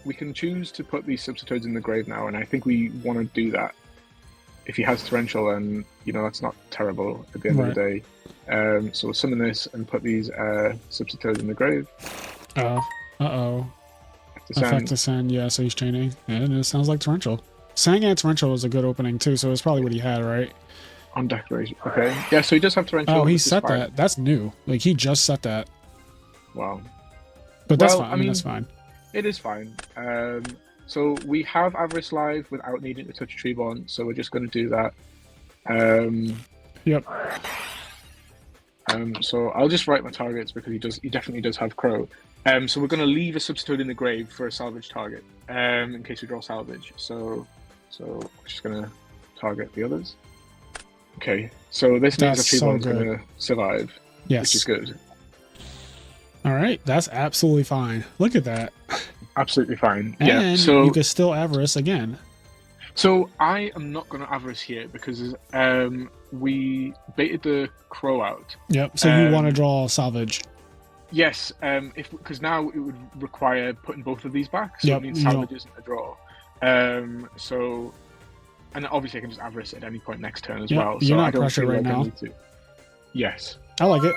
we can choose to put these Substitutes in the grave now, and I think we want to do that. If he has Torrential, then, you know, that's not terrible at the end of the day. So we'll summon this and put these Substitutes in the grave. Uh-oh. Effect to send, yeah, so he's chaining. And it sounds like Torrential. Sang and Torrential is a good opening, too, so it's probably what he had, right? On Declaration. Okay. Yeah, so he does have Torrential. Oh, he set that. That's new. Like, he just set that. Wow. But that's fine. I mean, that's fine. It is fine. So we have Avarice live without needing to touch Treeborn, so we're just going to do that. Yep. So I'll just write my targets because he definitely does have Crow. So we're going to leave a Substitute in the grave for a salvage target, in case we draw salvage. So we're just going to target the others. Okay, so this means that Treeborn's going to survive, which is good. All right, that's absolutely fine. Look at that. Absolutely fine. And yeah, so you can still avarice again. So I am not going to avarice here because we baited the Crow out. Yep. So you want to draw salvage? Yes. Because now it would require putting both of these back. So it means salvage isn't a draw. So, and obviously I can just avarice at any point next turn as well. You're so not I don't pressured right now. Yes. I like it.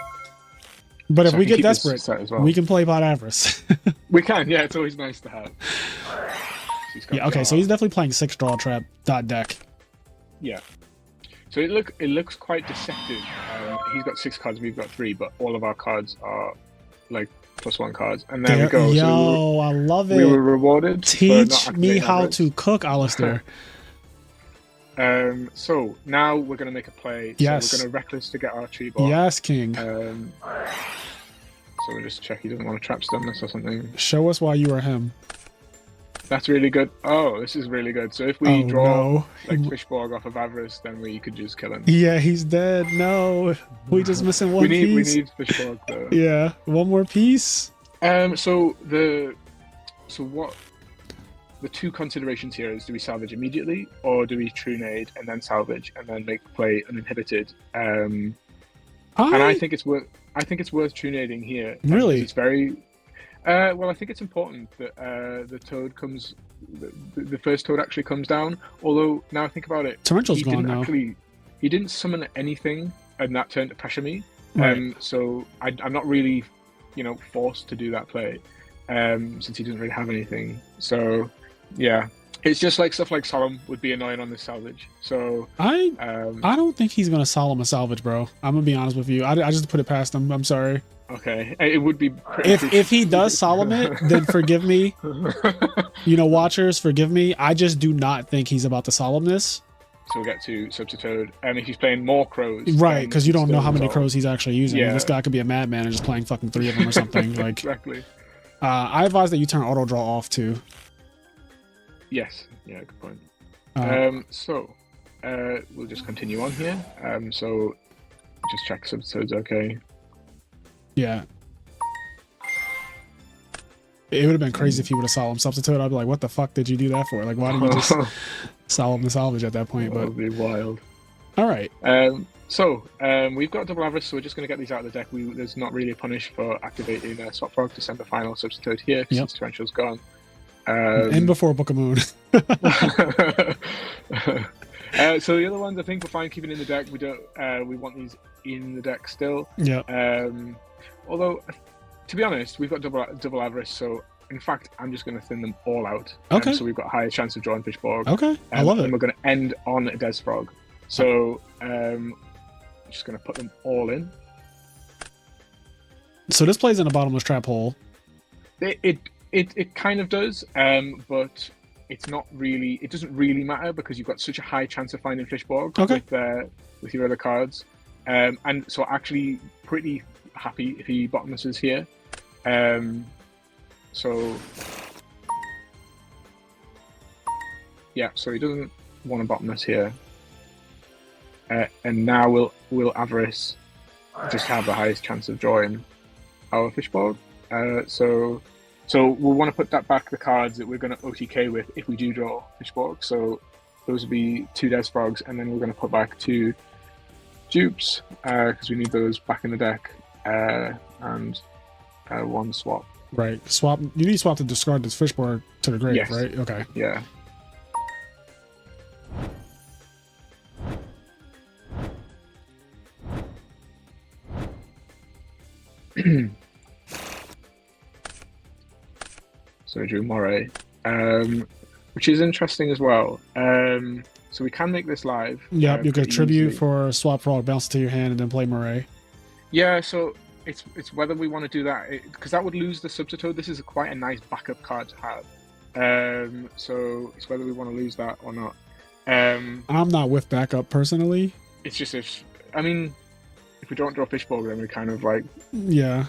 But if we get desperate, well. we can play pot avarice. We can, yeah. It's always nice to have. Yeah. Okay. So he's definitely playing 6 draw trap deck. Yeah. So it looks quite deceptive. He's got 6 cards, we've got 3, but all of our cards are like +1 cards. And there we go. Yo, so I love it. We were rewarded. Teach me how to cook, Allisdair. So now we're going to make a play. Yes. So we're going to Reckless to get our Treeborn. Yes, King. So we'll just check he doesn't want to trap stun us or something. Show us why you are him. That's really good. Oh, this is really good. So if we draw like Fishborg off of Avarice, then we could just kill him. Yeah, he's dead. No, we just missing one piece. We need Fishborg though. Yeah, one more piece. So what? The 2 considerations here is: do we salvage immediately, or do we True Nade and then salvage and then make the play uninhibited? And I think it's worth. I think it's worth True Nading here. Really, it's very. Well, I think it's important that the toad comes. The first toad actually comes down. Although now I think about it, Torrential's gone now. He didn't summon anything in that turn to pressure me. Right. So I'm not really, forced to do that play, since he doesn't really have anything. So. Yeah, it's just like stuff like Solemn would be annoying on this salvage. So I don't think he's gonna Solemn a salvage, bro. I'm gonna be honest with you. I just put it past him. I'm sorry. Okay, it would be. If he does Solemn it, then forgive me. Watchers, forgive me. I just do not think he's about to Solemn this. So we'll get to Substitute, and if he's playing more crows, right? Because you don't know how many crows he's actually using. Yeah. This guy could be a madman and just playing fucking 3 of them or something. Like exactly. I advise that you turn auto draw off too. Yes. Yeah. Good point. So we'll just continue on here. So just check Substitute's okay. Yeah. It would have been crazy if he would have solemn substitute. I'd be like, what the fuck did you do that for? Like, why didn't you just solemn the salvage at that point? That But would be wild. all right. We've got double avarice, so we're just going to get these out of the deck. There's not really a punish for activating Swap Frog to send the final substitute here, because its torrential's gone. And before Book of Moon. So the other ones I think we're fine keeping in the deck. We want these in the deck still. Yeah. Although, to be honest, we've got double avarice, so in fact I'm just going to thin them all out. Okay. So we've got a higher chance of drawing Fishborg. Okay. I love it. And we're going to end on a Des Frog. So just going to put them all in. So this plays in a bottomless trap hole. It kind of does, but it's not really. It doesn't really matter because you've got such a high chance of finding Fishborg with your other cards, and so actually pretty happy if he bottomlesses here. So yeah, so he doesn't want to bottomless here, and now we'll avarice just have the highest chance of drawing our Fishborg. So we'll want to put that back the cards that we're going to OTK with if we do draw Fishborg. So those will be 2 Des Frogs, and then we're going to put back 2 dupes because we need those back in the deck, and 1 swap. Right. Swap. You need swap to discard this Fishborg to the grave, Yes. right? Okay. Yeah. So I drew Moray, which is interesting as well. So we can make this live. Yep, you could tribute easily. for Swap Frog, bounce it to your hand, and then play Murray. Yeah, so it's whether we want to do that, because that would lose the substitute. This is quite a nice backup card to have. So it's whether we want to lose that or not. I'm not with backup personally. It's just if we don't draw Fishborg, then we're kind of like Yeah.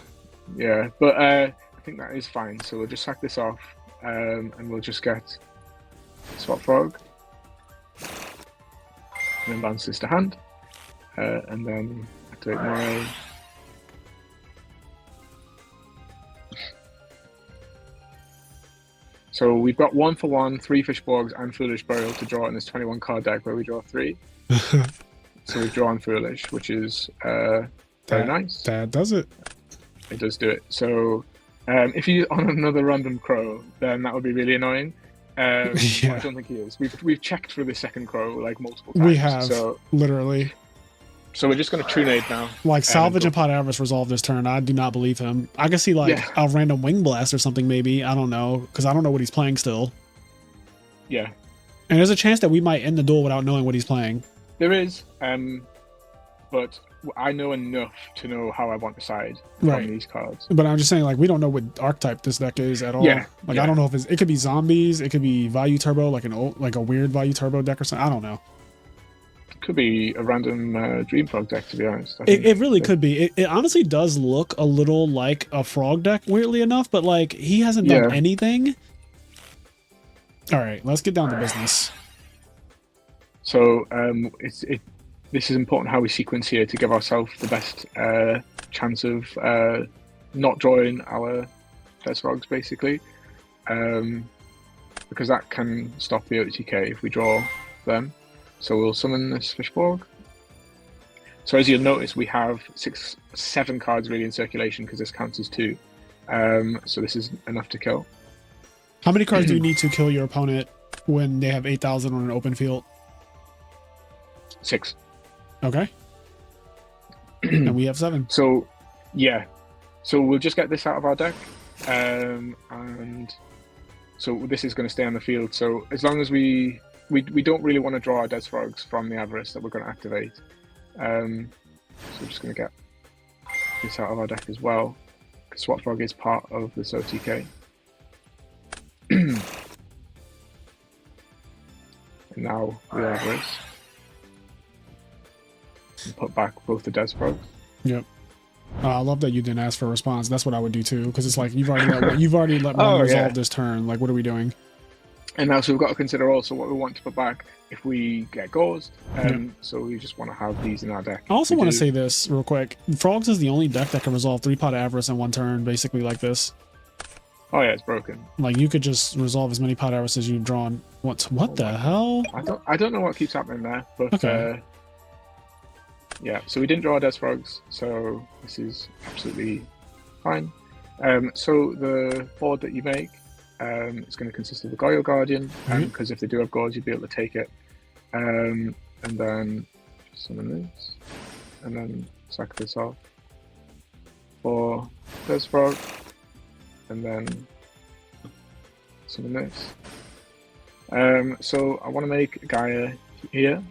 But I think that is fine. So we'll just sack this off, and we'll just get Swap Frog, and then bounce this to hand, and then activate Moray. So we've got 1 for 1, 3 Fishborgs and Foolish Burial to draw in this 21 card deck where we draw 3. So we've drawn Foolish, which is very nice. That does it. It does do it. So if he's on another random crow, then that would be really annoying. Yeah. I don't think he is. We've checked for the second crow like multiple times. We have, so literally. we're just going to Trunade now. Like, Salvage and Pot Avarice resolve this turn. I do not believe him. I can see, like, a random Wing Blast or something, maybe. I don't know, because I don't know what he's playing still. Yeah. And there's a chance that we might end the duel without knowing what he's playing. There is, but I know enough to know how I want to side from these cards. But I'm just saying, like, we don't know what archetype this deck is at all. Yeah. Like, I don't know if it could be zombies, it could be Value Turbo, like a weird Value Turbo deck or something. I don't know. Could be a random Dream Frog deck, to be honest. It really could be. It honestly does look a little like a Frog deck, weirdly enough, but, like, he hasn't done anything. All right, let's get down to business. So this is important how we sequence here to give ourselves the best chance of not drawing our Des Frogs, basically, because that can stop the OTK if we draw them. So we'll summon this Fishborg. So as you'll notice, we have 7 cards really in circulation because this counts as 2. So this is enough to kill. How many cards do you need to kill your opponent when they have 8,000 on an open field? 6. Okay. And we have 7. So, yeah. So we'll just get this out of our deck. And so this is going to stay on the field. So as long as we don't really want to draw our Des Frogs from the Avarice that we're going to activate. So we're just going to get this out of our deck as well, because Swap Frog is part of this OTK. And now we Avarice. And put back both the Des Frogs. Yep. I love that you didn't ask for a response. That's what I would do too, because it's like you've already let one resolve this turn. Like, what are we doing? And now, so we've got to consider also what we want to put back if we get Ghost. So we just want to have these in our deck. I also want to say this real quick. Frogs is the only deck that can resolve 3-pot Avarice in one turn, basically like this. Oh yeah, it's broken. Like you could just resolve as many pot arrows as you've drawn. What the hell? I don't know what keeps happening there, but Okay. yeah. So we didn't draw Des Frogs, so this is absolutely fine. So the board that you make is going to consist of the Goyo Guardian, because if they do have Gauls, you'd be able to take it. And then summon this, and then sack this off for Des Frog, and then summon this. So I want to make Gaia here.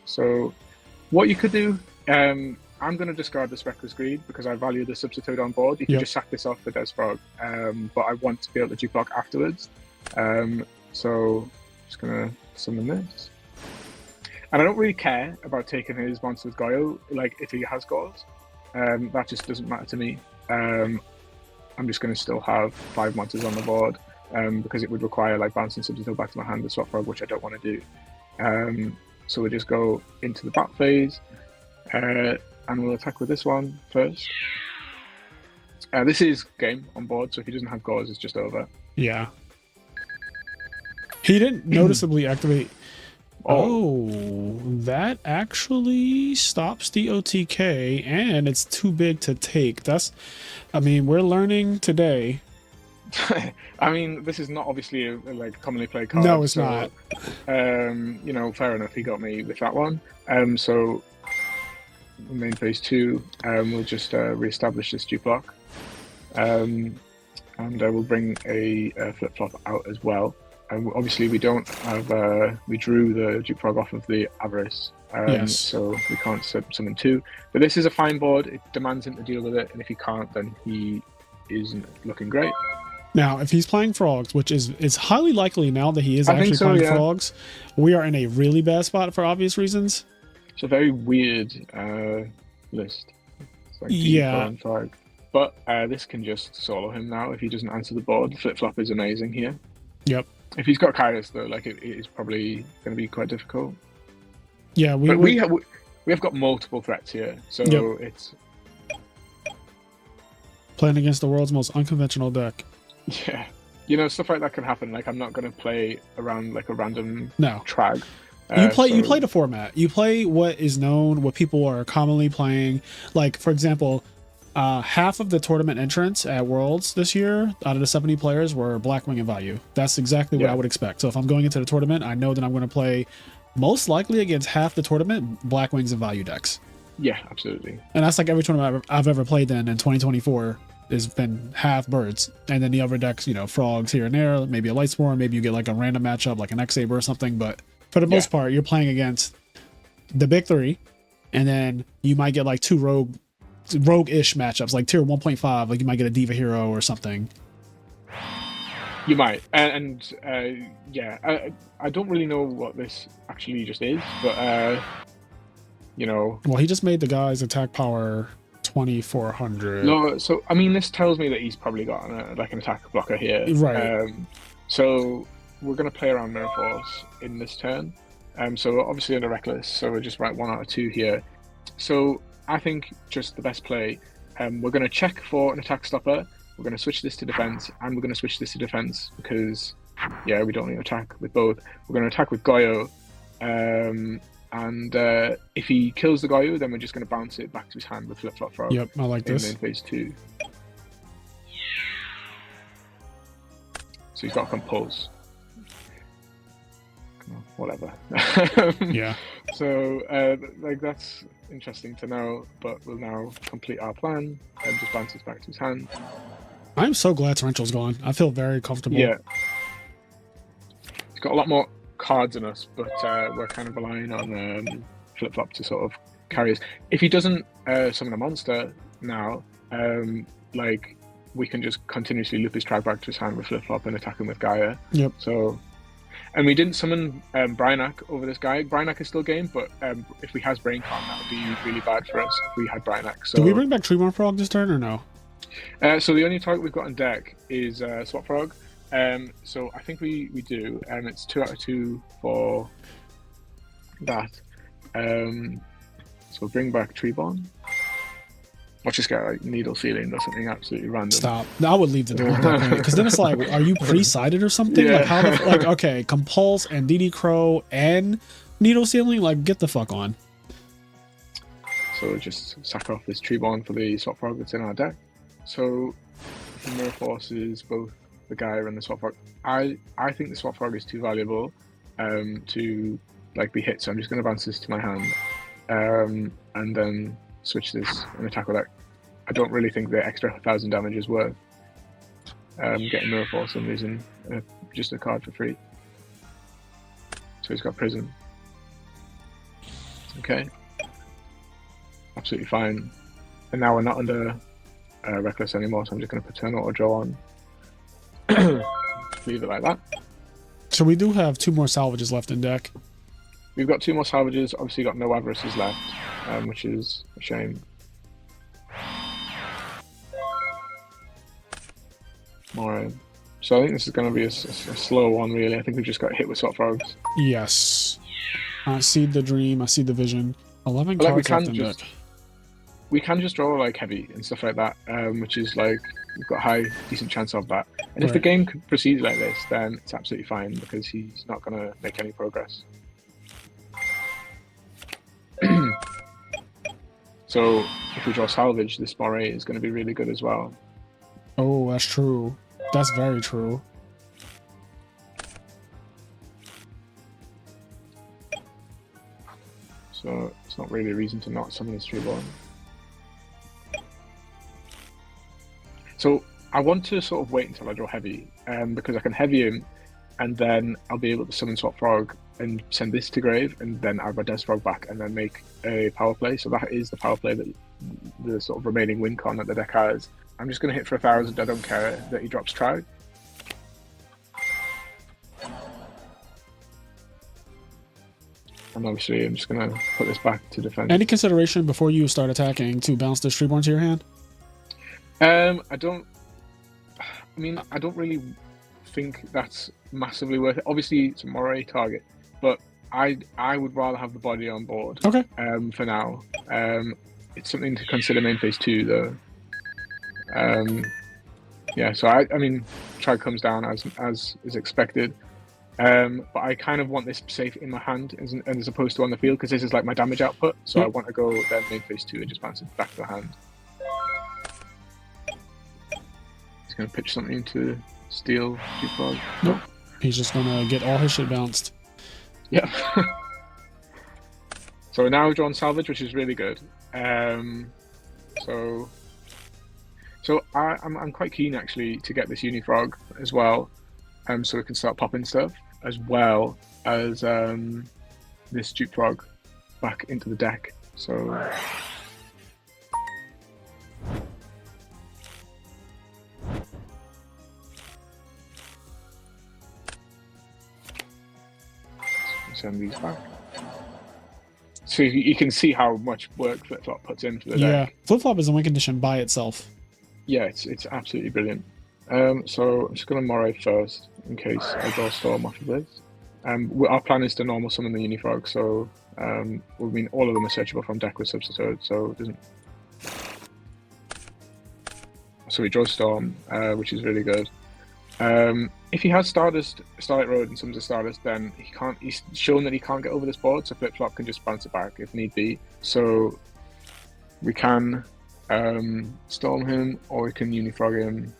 So what you could do, I'm going to discard this Reckless Greed because I value the substitute on board. You can just sack this off for Des Frog, but I want to be able to dupe block afterwards. So I'm just going to summon this. And I don't really care about taking his monsters Goyo, like if he has Gauls. That just doesn't matter to me. I'm just going to still have 5 monsters on the board because it would require like bouncing substitute back to my hand to swap frog, which I don't want to do. So we'll just go into the bat phase. And we'll attack with this one first. This is game on board, so if he doesn't have Gauls, it's just over. Yeah. He didn't noticeably activate. Oh, that actually stops the OTK, and it's too big to take. I mean, we're learning today. I mean, this is not obviously a like commonly played card. No, it's not. You know, fair enough. He got me with that one. So main phase 2, we'll just re-establish this dupe block, and we'll bring a flip flop out as well. Obviously, we don't have. We drew the dupe frog off of the Avarice, so we can't summon 2. But this is a fine board. It demands him to deal with it, and if he can't, then he isn't looking great. Now, if he's playing frogs, which is highly likely now that he is actually playing frogs, we are in a really bad spot for obvious reasons. It's a very weird list. It's like and frog. But this can just solo him now if he doesn't answer the board. Flip flop is amazing here. Yep. If he's got Kairos though, like it is probably going to be quite difficult. Yeah, we have got multiple threats here, so it's playing against the world's most unconventional deck. Yeah, you know, stuff like that can happen. Like I'm not going to play around like a random trag. You play the format. You play what is known, what people are commonly playing. Like for example, half of the tournament entrants at Worlds this year, out of the 70 players, were Blackwing and Value. That's exactly what I would expect. So if I'm going into the tournament, I know that I'm going to play most likely against half the tournament Blackwings and Value decks. Yeah, absolutely. And that's like every tournament I've ever played in 2024 has been half birds. And then the other decks, you know, frogs here and there, maybe a Lightsworn, maybe you get like a random matchup like an X-Saber or something. But for the most part, you're playing against the big 3, and then you might get like 2 rogue-ish matchups, like tier 1.5, like you might get a Diva Hero or something. You might, and I don't really know what this actually just is, but you know. Well, he just made the guy's attack power 2400. No, so I mean, this tells me that he's probably got an attack blocker here, right? So we're gonna play around Mirror Force in this turn. So obviously under Reckless, so we'll just write 1 out of 2 here. So I think just the best play. We're going to check for an attack stopper. We're going to switch this to defense, and we're going to switch this to defense because, yeah, we don't need to attack with both. We're going to attack with Goyo, and if he kills the Goyo, then we're just going to bounce it back to his hand with Flip Flop Frog. Yep, I like this. In phase 2. So he's got a compulse. Whatever. Yeah. So, like, that's interesting to know, but we'll now complete our plan and just bounce it back to his hand. I'm so glad Torrential's gone. I feel very comfortable. Yeah. He's got a lot more cards than us, but we're kind of relying on Flip Flop to sort of carry us. If he doesn't summon a monster now, like, we can just continuously loop his track back to his hand with Flip Flop and attack him with Gaia. Yep. So. And we didn't summon Bryanak over this guy. Bryanak is still game, but if we has Braincon, that would be really bad for us if we had Bryanak. So, did we bring back Treeborn Frog this turn or no? So the only target we've got on deck is Swap Frog. So I think we do. It's 2 out of 2 for that. So we'll bring back Treeborn. Or just get like needle sealing or something absolutely random. Stop. I would leave the door at that point, because then it's like, are you pre-sighted or something? Yeah. Like how the like okay, compulse and DD Crow and needle sealing, like get the fuck on. So just sack off this Treeborn for the Swap Frog that's in our deck. So the mirror forces both the Gaia and the Swap Frog. I think the Swap Frog is too valuable to like be hit, so I'm just going to bounce this to my hand and then switch this and attack with that. I don't really think the extra 1,000 damage is worth getting mirror force and losing just a card for free. So he's got prison. Okay. Absolutely fine. And now we're not under reckless anymore, so I'm just going to put turn auto draw on. Leave it like that. So we do have 2 more salvages left in deck. We've got 2 more salvages. Obviously got no avarices left, which is a shame. Alright. So I think this is going to be a slow one, really. I think we've just got hit with Swap Frogs. Yes. I see the dream. I see the vision. 11 But, cards left in deck. We can just draw like heavy and stuff like that, which is like we've got high, decent chance of that. And if the game proceeds like this, then it's absolutely fine because he's not going to make any progress. So if we draw salvage, this moray is going to be really good as well. Oh, that's true. That's very true. So it's not really a reason to not summon this Treeborn. So I want to sort of wait until I draw heavy, because I can heavy him, and then I'll be able to summon Swap Frog and send this to grave, and then add my Death Frog back, and then make a power play. So that is the power play that the sort of remaining win con that the deck has. I'm just going to hit for 1,000. I don't care that he drops Trag. And obviously I'm just going to put this back to defense. Any consideration before you start attacking to bounce this Treeborn to your hand? I don't really think that's massively worth it. Obviously it's a moray target, but I would rather have the body on board. Okay. For now. It's something to consider main phase 2 though. Yeah, so I mean Trag comes down as is expected. But I kind of want this safe in my hand as opposed to on the field, because this is like my damage output. So I want to go then main phase 2 and just bounce it back to the hand. He's going to pitch something to steal Fishborg. Nope. He's just going to get all his shit bounced. Yeah. So now we've drawn salvage, which is really good. So I'm quite keen actually to get this Unifrog as well, so we can start popping stuff, as well as this Dupe Frog back into the deck. So send these back. So you can see how much work Flip Flop puts into the deck. Yeah, Flip Flop is in win condition by itself. Yeah, it's absolutely brilliant. So I'm just going to moray first in case I draw Storm off of this. Our plan is to normal summon the Unifrog, so all of them are searchable from deck with Substitute, so it doesn't. So we draw Storm, which is really good. If he has Stardust, Starlight Road, and summons a Stardust, then he can't. He's shown that he can't get over this board, so Flip Flop can just bounce it back if need be. So we can Storm him, or we can Unifrog him.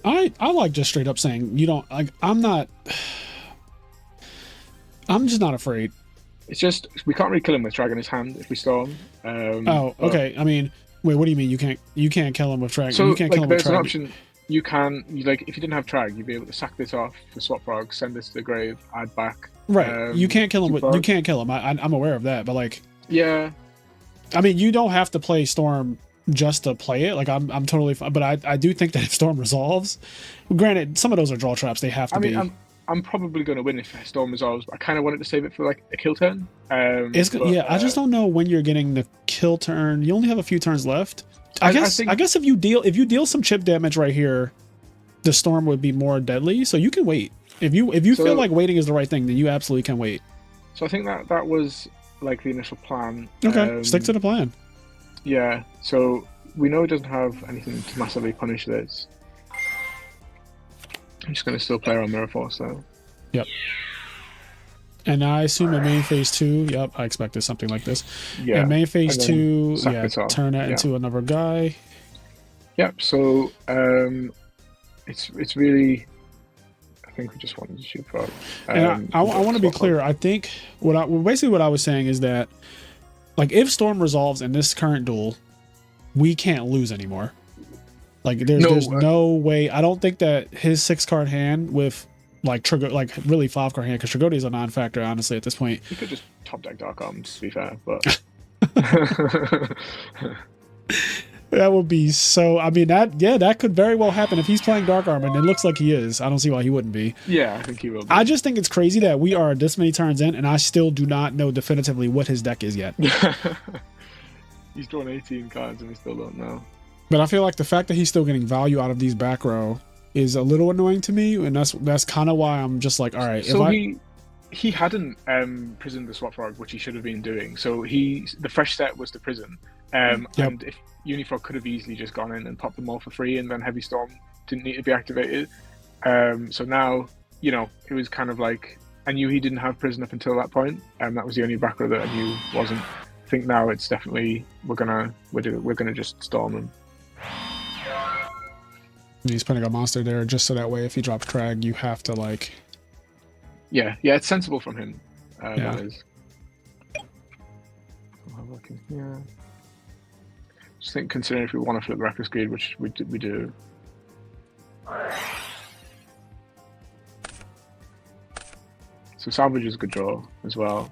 I like just straight up saying you don't like. I'm just not afraid. It's just we can't really kill him with Drag in his hand if we Storm. Okay. I mean, wait. What do you mean you can't kill him with Drag? So you can't kill him with there's an Drag. option. You can like if you didn't have Trag, you'd be able to sack this off for Swap Frog, send this to the grave, add back. Right. You can't kill him with. You can't kill him. I'm aware of that, but like. Yeah. I mean, you don't have to play Storm just to play it. Like I'm totally fine, but I do think that if Storm resolves, granted, some of those are draw traps. They have to be. I'm probably going to win if Storm resolves, but I kind of wanted to save it for like a kill turn. I just don't know when you're getting the kill turn. You only have a few turns left. I guess if you deal some chip damage right here, the Storm would be more deadly. So you can wait. If you feel like waiting is the right thing, then you absolutely can wait. So I think that was like the initial plan. Okay, stick to the plan. Yeah. So we know he doesn't have anything to massively punish this. I'm just going to still play around Mirror Force though. Yep. And I assume in main phase 2, yep, I expected something like this. Yeah. In main phase 2, yeah, Sack it turn it into another guy. Yep. So it's really. I think we just wanted to shoot for. And I want to be clear. I think what I was saying is that, like, if Storm resolves in this current duel, we can't lose anymore. Like, there's no way. I don't think that his 6-card hand with like really 5-card hand, because Trigodi is a non-factor honestly at this point. You could just top deck Dark Arms, to be fair, but that would be so. I mean, that could very well happen if he's playing Dark Arm, and it looks like he is. I don't see why he wouldn't be. Yeah, I think he will be. I just think it's crazy that we are this many turns in, and I still do not know definitively what his deck is yet. He's drawn 18 cards, and we still don't know. But I feel like the fact that he's still getting value out of these back row is a little annoying to me, and that's kind of why I'm just like, all right. So he hadn't prisoned the Swap Frog, which he should have been doing. So the fresh set was the prison, and if Unifrog could have easily just gone in and popped them all for free, and then Heavy Storm didn't need to be activated. So now, you know, it was kind of like, I knew he didn't have prison up until that point, and that was the only back row that I knew wasn't. I think now it's definitely we're gonna just storm him. He's putting a monster there just so that way if he drops Crag, you have to like. Yeah, it's sensible from him. That is. Yeah. Just think, considering if we want to flip Reckless Greed, which we do. So Salvage is a good draw as well.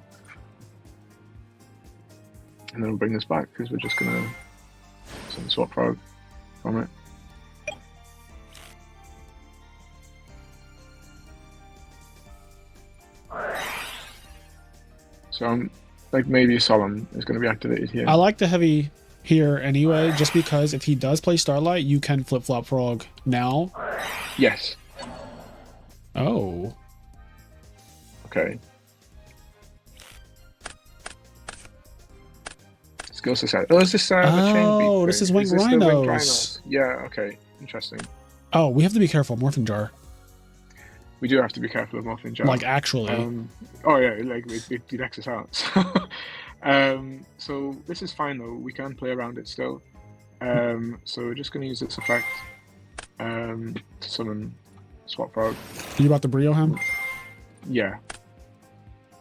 And then we'll bring this back because we're just gonna send Swap Frog from it. So I'm like, maybe Solemn is going to be activated here. I like the heavy here anyway, just because if he does play Starlight, you can flip-flop Frog now. Yes. Oh. Okay. Skill Society. Oh, is this the chain beat thing? This is Winged Rhinos. Rhinos. Yeah, okay. Interesting. Oh, we have to be careful. Morphing Jar. We do have to be careful of Morphing Jar. Like, actually. Oh, yeah, like, it X us out. So, this is fine, though. We can play around it still. So, we're just going to use its effect to summon Swap Frog. Are you about to Brio him? Yeah.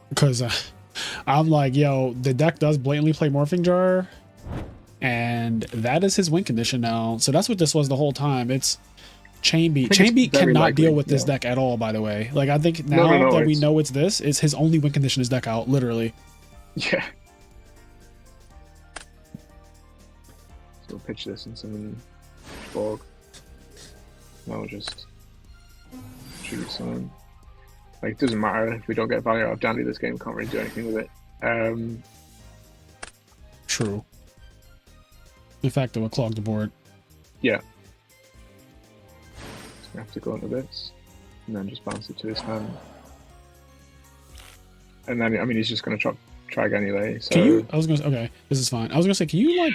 Because I'm like, yo, the deck does blatantly play Morphing Jar, and that is his win condition now. So, that's what this was the whole time. It's Chain Beat. Chain Beat cannot deal with this deck at all, by the way. Like, I think now that we know it's his only win condition is deck out, literally. Yeah. So we'll pitch this and summon Fishborg. Now we'll just shoot someone. Like, it doesn't matter if we don't get value out of Dandy this game, can't really do anything with it. True. In fact, it will clog the board. Yeah. We have to go into this, and then just bounce it to his hand. And then, I mean, he's just going to trag anyway. So can you? Okay, this is fine. I was going to say, can you like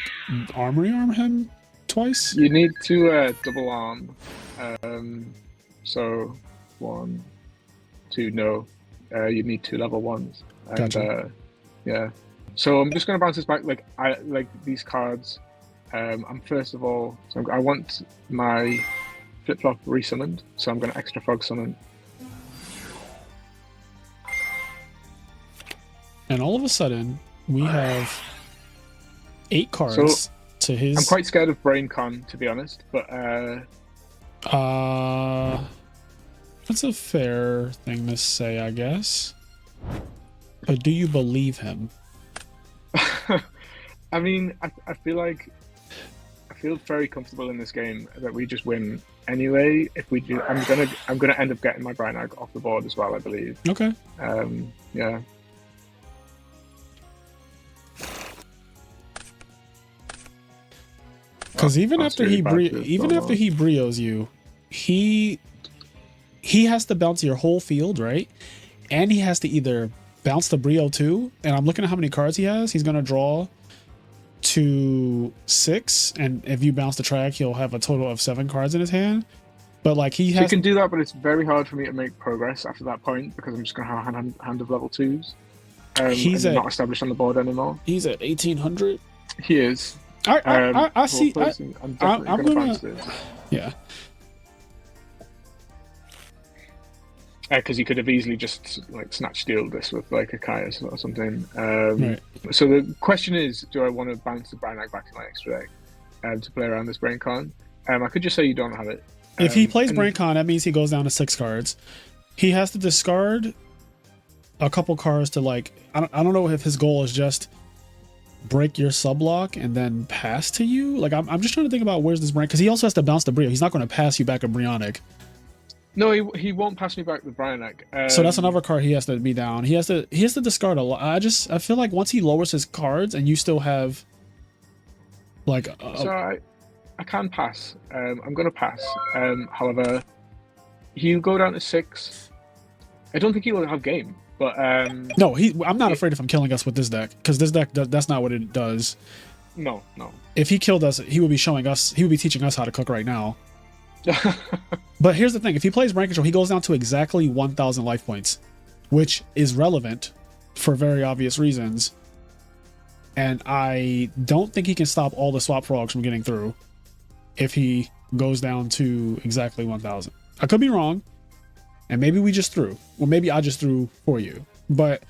armory arm him twice? You need to double arm. So 1, 2, no. You need 2 level 1s. And, gotcha. Yeah. So I'm just going to bounce this back. Like, I like these cards. I'm first of all, so I want my flip-flop resummoned, so I'm going to extra frog summon. And all of a sudden, we have 8 cards to his. I'm quite scared of Brain Con, to be honest, but that's a fair thing to say, I guess. But do you believe him? I mean, I feel very comfortable in this game that we just win anyway. If we do, I'm gonna end up getting my Brynag off the board as well, I believe. Okay. Yeah. Because even after he brios you, he has to bounce your whole field, right? And he has to either bounce the brio too. And I'm looking at how many cards he has. He's gonna draw to 6, and if you bounce the track, he'll have a total of 7 cards in his hand. But like he So has, you can do that, but it's very hard for me to make progress after that point because I'm just going to have a hand of level 2s. He's not established on the board anymore. He's at 1800. He is. I see. I'm definitely going to bounce this. Yeah. Because you could have easily just like snatch stealed this with like a Caius or something. Right. So the question is, do I want to bounce the Brinac back to my extra deck to play around this Brain Con? I could just say you don't have it. If he plays Brain Con, that means he goes down to 6 cards. He has to discard a couple cards to like. I don't know if his goal is just break your subblock and then pass to you. Like I'm just trying to think about where's this Brain, because he also has to bounce the Brio. He's not going to pass you back a Brionic. No, he won't pass me back the Brionic. So that's another card he has to be down. He has to discard a lot. I feel like once he lowers his cards and you still have like so I can pass. I'm gonna pass. However, he'll go down to 6. I don't think he'll have game, but no, I'm not afraid of him killing us with this deck, because this deck that's not what it does. No. If he killed us, he would be showing us. He would be teaching us how to cook right now. But here's the thing: if he plays Brain Control, he goes down to exactly 1,000 life points, which is relevant for very obvious reasons. And I don't think he can stop all the swap frogs from getting through if he goes down to exactly 1,000. I could be wrong, and maybe we just threw, or maybe I just threw for you. But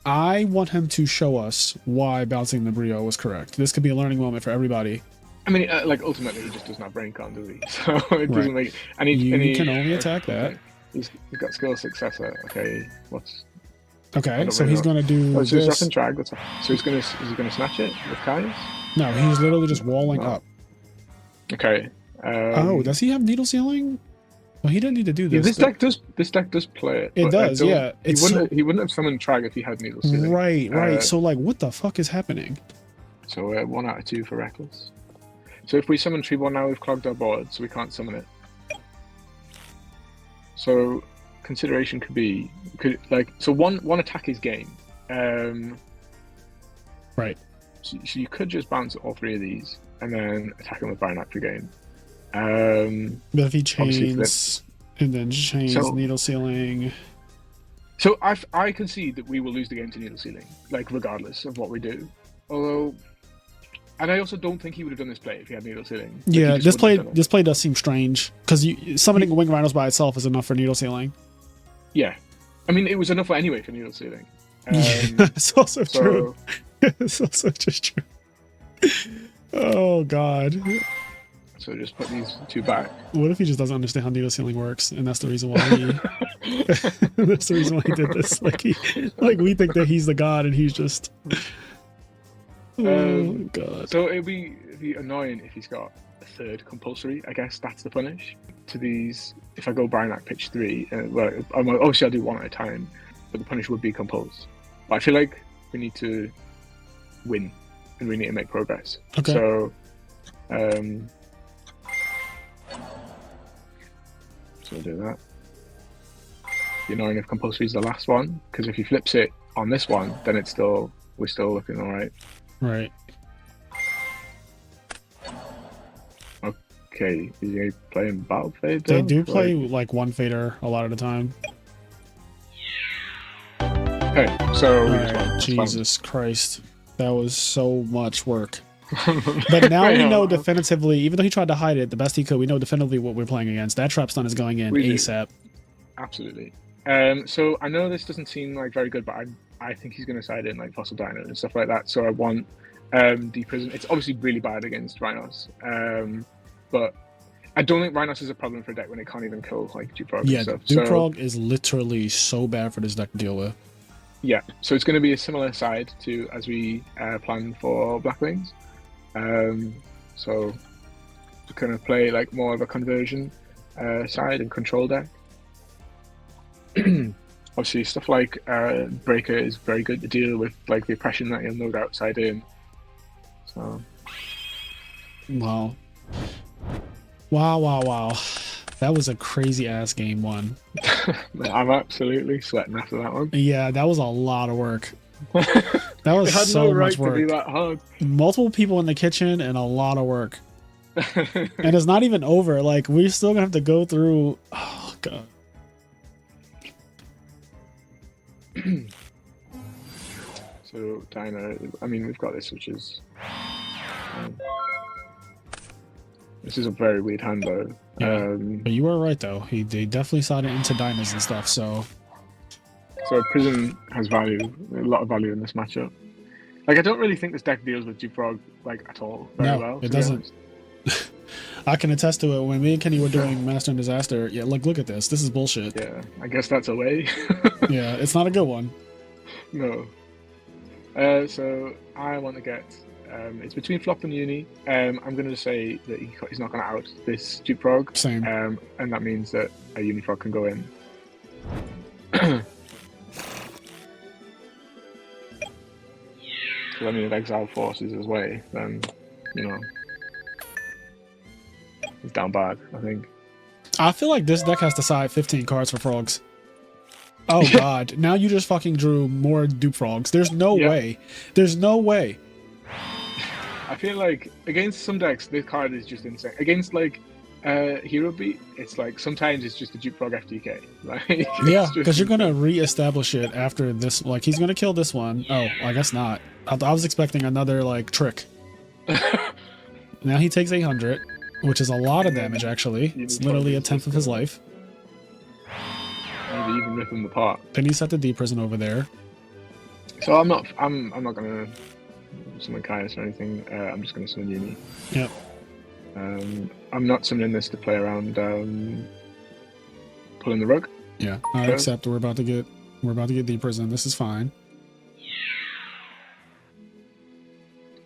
I want him to show us why bouncing the Brio was correct. This could be a learning moment for everybody. I mean, like ultimately, he just doesn't have Brain Con, does he? So it doesn't make. And he can only attack that. He's got skill successor. Okay, what's? Okay, so he's gonna do this. this. So he's gonna is he gonna snatch it with Caius? No, he's literally just walling up. Okay. Does he have needle sealing? Well, he didn't need to do this. Yeah, this deck does play it. It does, yeah. He wouldn't have summoned Trag if he had needle sealing. Right. So like, what the fuck is happening? So 1 out of 2 for Reckless. So if we summon Treeborn now, we've clogged our board, so we can't summon it. So consideration could be one attack is game. Right. So you could just bounce all 3 of these and then attack him with Brinac for game. But if he chains and then chains needle sealing. So I concede that we will lose the game to needle sealing, like regardless of what we do. Although. And I also don't think he would have done this play if he had needle sealing. Yeah, this play does seem strange, because summoning Wing Rhinos by itself is enough for needle sealing. Yeah, I mean it was enough anyway for needle sealing. It's also true. It's also just true. Oh god. So just put these 2 back. What if he just doesn't understand how needle sealing works, and that's the reason why he that's the reason why he did this? Like we think that he's the god, and he's just. Oh god. So it'd be annoying if he's got a 3rd compulsory. I guess that's the punish to these. If I go Brinac pitch 3, obviously I'll do 1 at a time, but the punish would be compulse. But I feel like we need to win and we need to make progress. Okay. So we'll do that. The annoying if compulsory is the last one, because if he flips it on this one, then we're still looking alright. Right. Okay, is he playing Battle Fade? They do play like 1 fader a lot of the time. Okay, so right. Jesus Christ, that was so much work. But now we know definitively, even though he tried to hide it the best he could, we know definitively what we're playing against. That trap stun is going in ASAP. Absolutely. So I know this doesn't seem like very good, but I think he's going to side in like Fossil Dino and stuff like that. So I want Deep Prison. It's obviously really bad against Rhinos, but I don't think Rhinos is a problem for a deck when it can't even kill like Duprog and stuff. Duprog is literally so bad for this deck to deal with. Yeah, so it's going to be a similar side to as we plan for Black Wings. So to kind of play like more of a conversion side and control deck. Obviously, stuff like Breaker is very good to deal with, like the oppression that you'll load outside in. So, wow, that was a crazy ass game 1. I'm absolutely sweating after that one. Yeah, that was a lot of work. That was It had so no right much to be work. that hard. Multiple people in the kitchen and a lot of work. And it's not even over. Like, we're still gonna have to go through. Oh god. So Dino, I mean, we've got this, which is this is a very weird hand though. Yeah. But you were right though. They definitely saw it into diamonds and stuff. So Prism has value, a lot of value in this matchup. Like, I don't really think this deck deals with Jufrog like at all very well. It doesn't. I can attest to it. When me and Kenny were doing Master and Disaster, yeah, look at this. This is bullshit. Yeah, I guess that's a way. Yeah, it's not a good one. No. So I want to get. It's between Flop and Uni. I'm going to say that he's not going to out this Jufrog. Same. And that means that a Unifrog can go in. So I mean, if Exile forces his way, then, you know, he's down bad, I think. I feel like this deck has to side 15 cards for frogs. Oh god, now you just fucking drew more dupe frogs. There's no way. There's no way. I feel like against some decks, this card is just insane. Against like Hero Beat, it's like sometimes it's just a dupe frog FTK. Like, yeah, because you're gonna re-establish it after this. Like, he's gonna kill this one. Oh, I guess not. I was expecting another like trick. Now he takes 800, which is a lot of damage actually. It's literally a tenth of his life. Maybe even rip him apart. Then he set the D prison over there. So I'm not gonna summon Caius or anything. I'm just gonna summon Uni. Yep. I'm not summoning this to play around pulling the rug. Yeah, I accept. We're about to get D prison. This is fine.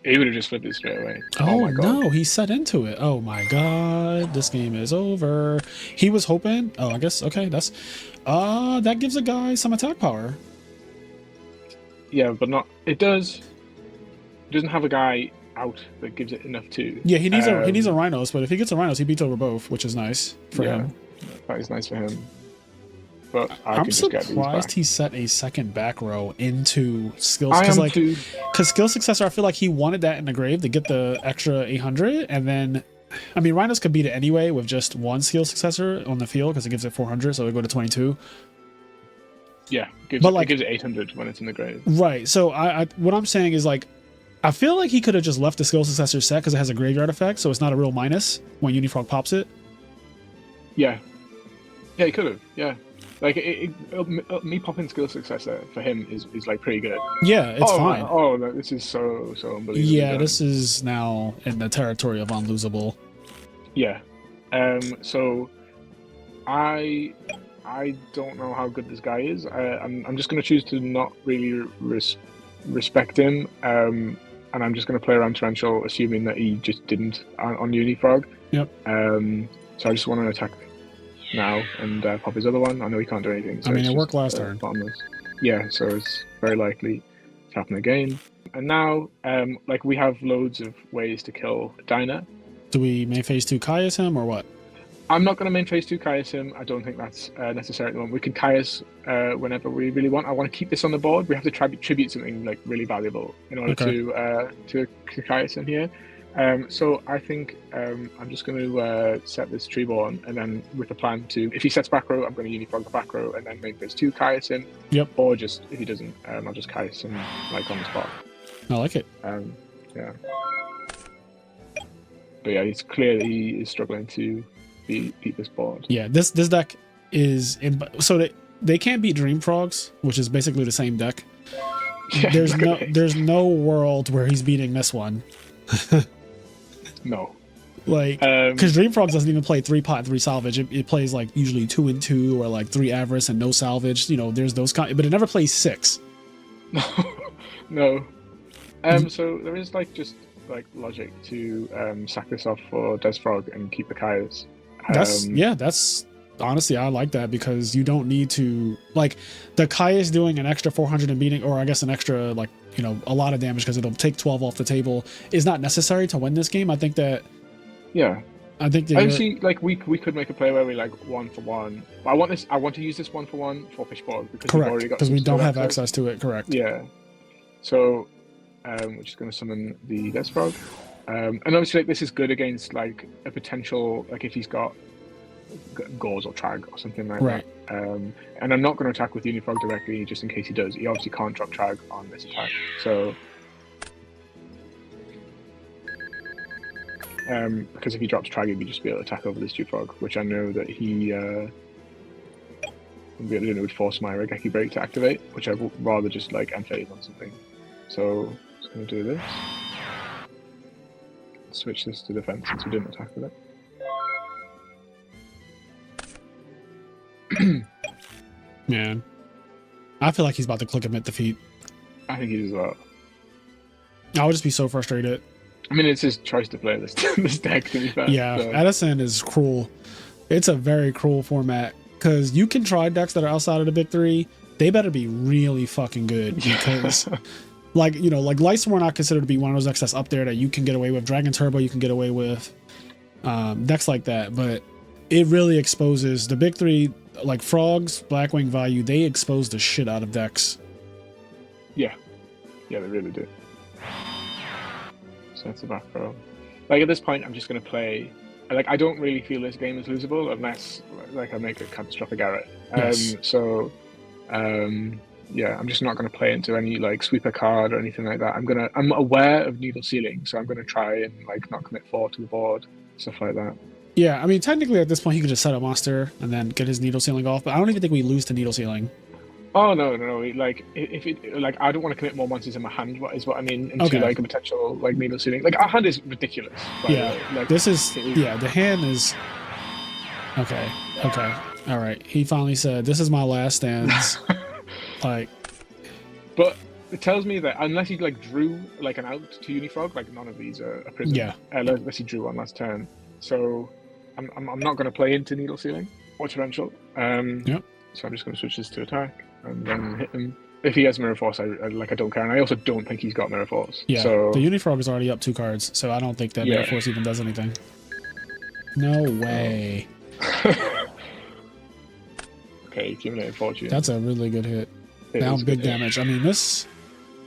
He would have just flipped it straight away. Oh my god. No, he set into it. Oh my god, this game is over. He was hoping. Oh, I guess okay. That's that gives a guy some attack power. Yeah, but not. It does. It doesn't have a guy out that gives it enough to. Yeah, he needs a Rhinos, but if he gets a Rhinos, he beats over both, which is nice for him. That is nice for him. But I'm surprised he set a second back row into skills. I am too. Because skill successor, I feel like he wanted that in the grave to get the extra 800, and then, I mean, Rhinos could beat it anyway with just one skill successor on the field because it gives it 400, so it would go to 22. Yeah, it gives it 800 when it's in the grave. Right. So what I'm saying is like, I feel like he could have just left the skill successor set because it has a graveyard effect, so it's not a real minus when Unifrog pops it. Yeah. Yeah, he could have. Yeah. Like, me popping skill successor for him is like pretty good. Yeah, it's fine. Oh, this is so unbelievable. Yeah, this is now in the territory of unlosable. Yeah. So I don't know how good this guy is. I'm just going to choose to not really respect him. And I'm just going to play around Torrential, assuming that he just didn't on Unifrog. Yep. So I just want to attack now and pop his other one. I know he can't do anything. So I mean, it worked last turn. Bottomless. Yeah, so it's very likely to happen again. And now, like, we have loads of ways to kill Dinah. Do we main phase 2 Caius him or what? I'm not going to main phase 2 Caius him. I don't think that's necessary at the moment. We can Caius whenever we really want. I want to keep this on the board. We have to tribute something like really valuable in order to Caius him here. So I think I'm just going to set this Treeborn, and then with the plan to, if he sets back row, I'm going to Unifrog the back row, and then make those 2 Caius him. Yep. Or just, if he doesn't, I'll just Caius him like on the spot. I like it. Yeah. But yeah, it's clear that he is struggling to beat this board. Yeah, this deck is so they can't beat Dream Frogs, which is basically the same deck. Yeah, there's no world where he's beating this one. No. Like, because Dream Frogs doesn't even play 3 pot, 3 salvage. It plays like usually 2 and 2 or like 3 avarice and no salvage. You know, there's those kind, but it never plays 6. No. So there is like just like logic to sack this off for Desfrog and keep the Caius. That's honestly, I like that because you don't need to, like, the Caius doing an extra 400 and beating, or I guess an extra, like, you know, a lot of damage because it'll take 12 off the table is not necessary to win this game. I think that. Yeah. I think that. Actually, like, we could make a play where we like 1-for-1. But I want to use this 1-for-1 for Fishborg because correct, because we don't have access to it. Correct. Yeah. So we're just going to summon the Death Frog. And obviously, like, this is good against like a potential, like if he's got Gauze or Trag or something like Right. that. And I'm not going to attack with Unifrog directly, just in case he does. He obviously can't drop Trag on this attack. So, because if he drops Trag, he'd just be able to attack over this Frog, which I know that he would be able to do. It would force my Regeki Break to activate, which I would rather just like end phase on something. So, I'm just going to do this. Switch this to defense since we didn't attack with it. Man, I feel like he's about to click admit defeat. I think he does as well. I would just be so frustrated. I mean, it's his choice to play this this deck, to be fair. Yeah, so. Edison is cruel. It's a very cruel format because you can try decks that are outside of the big three. They better be really fucking good because, like, you know, like Lightsworn I consider to be one of those decks that's up there that you can get away with. Dragon Turbo you can get away with. Decks like that, but it really exposes the big three, like Frogs, Blackwing, Value. They expose the shit out of decks. Yeah, they really do. So that's the back row. Like at this point, I'm just going to play. Like I don't really feel this game is losable unless like I make a catastrophic error. Yes. So, yeah, I'm just not going to play into any like sweeper card or anything like that. I'm aware of needle sealing, so I'm going to try and like not commit 4 to the board, stuff like that. Yeah, I mean, technically at this point he could just set a monster and then get his needle sealing off, but I don't even think we lose to needle sealing. Oh no! Like if it like I don't want to commit more monsters in my hand. Is what I mean into like a potential like needle sealing. Like our hand is ridiculous. Yeah, like, this is the hand is okay. All right. He finally said, "This is my last stands." Like, but it tells me that unless he like drew like an out to Unifrog, like none of these are a prison. Yeah. Unless he drew one last turn. So I'm not going to play into needle sealing or torrential. Yep. So I'm just going to switch this to attack and then hit him. If he has Mirror Force, I don't care, and I also don't think he's got Mirror Force. Yeah. So the Unifrog is already up 2 cards, so I don't think that Mirror Force even does anything. No way. Okay, accumulated fortune. That's a really good hit. Now big damage. I mean this.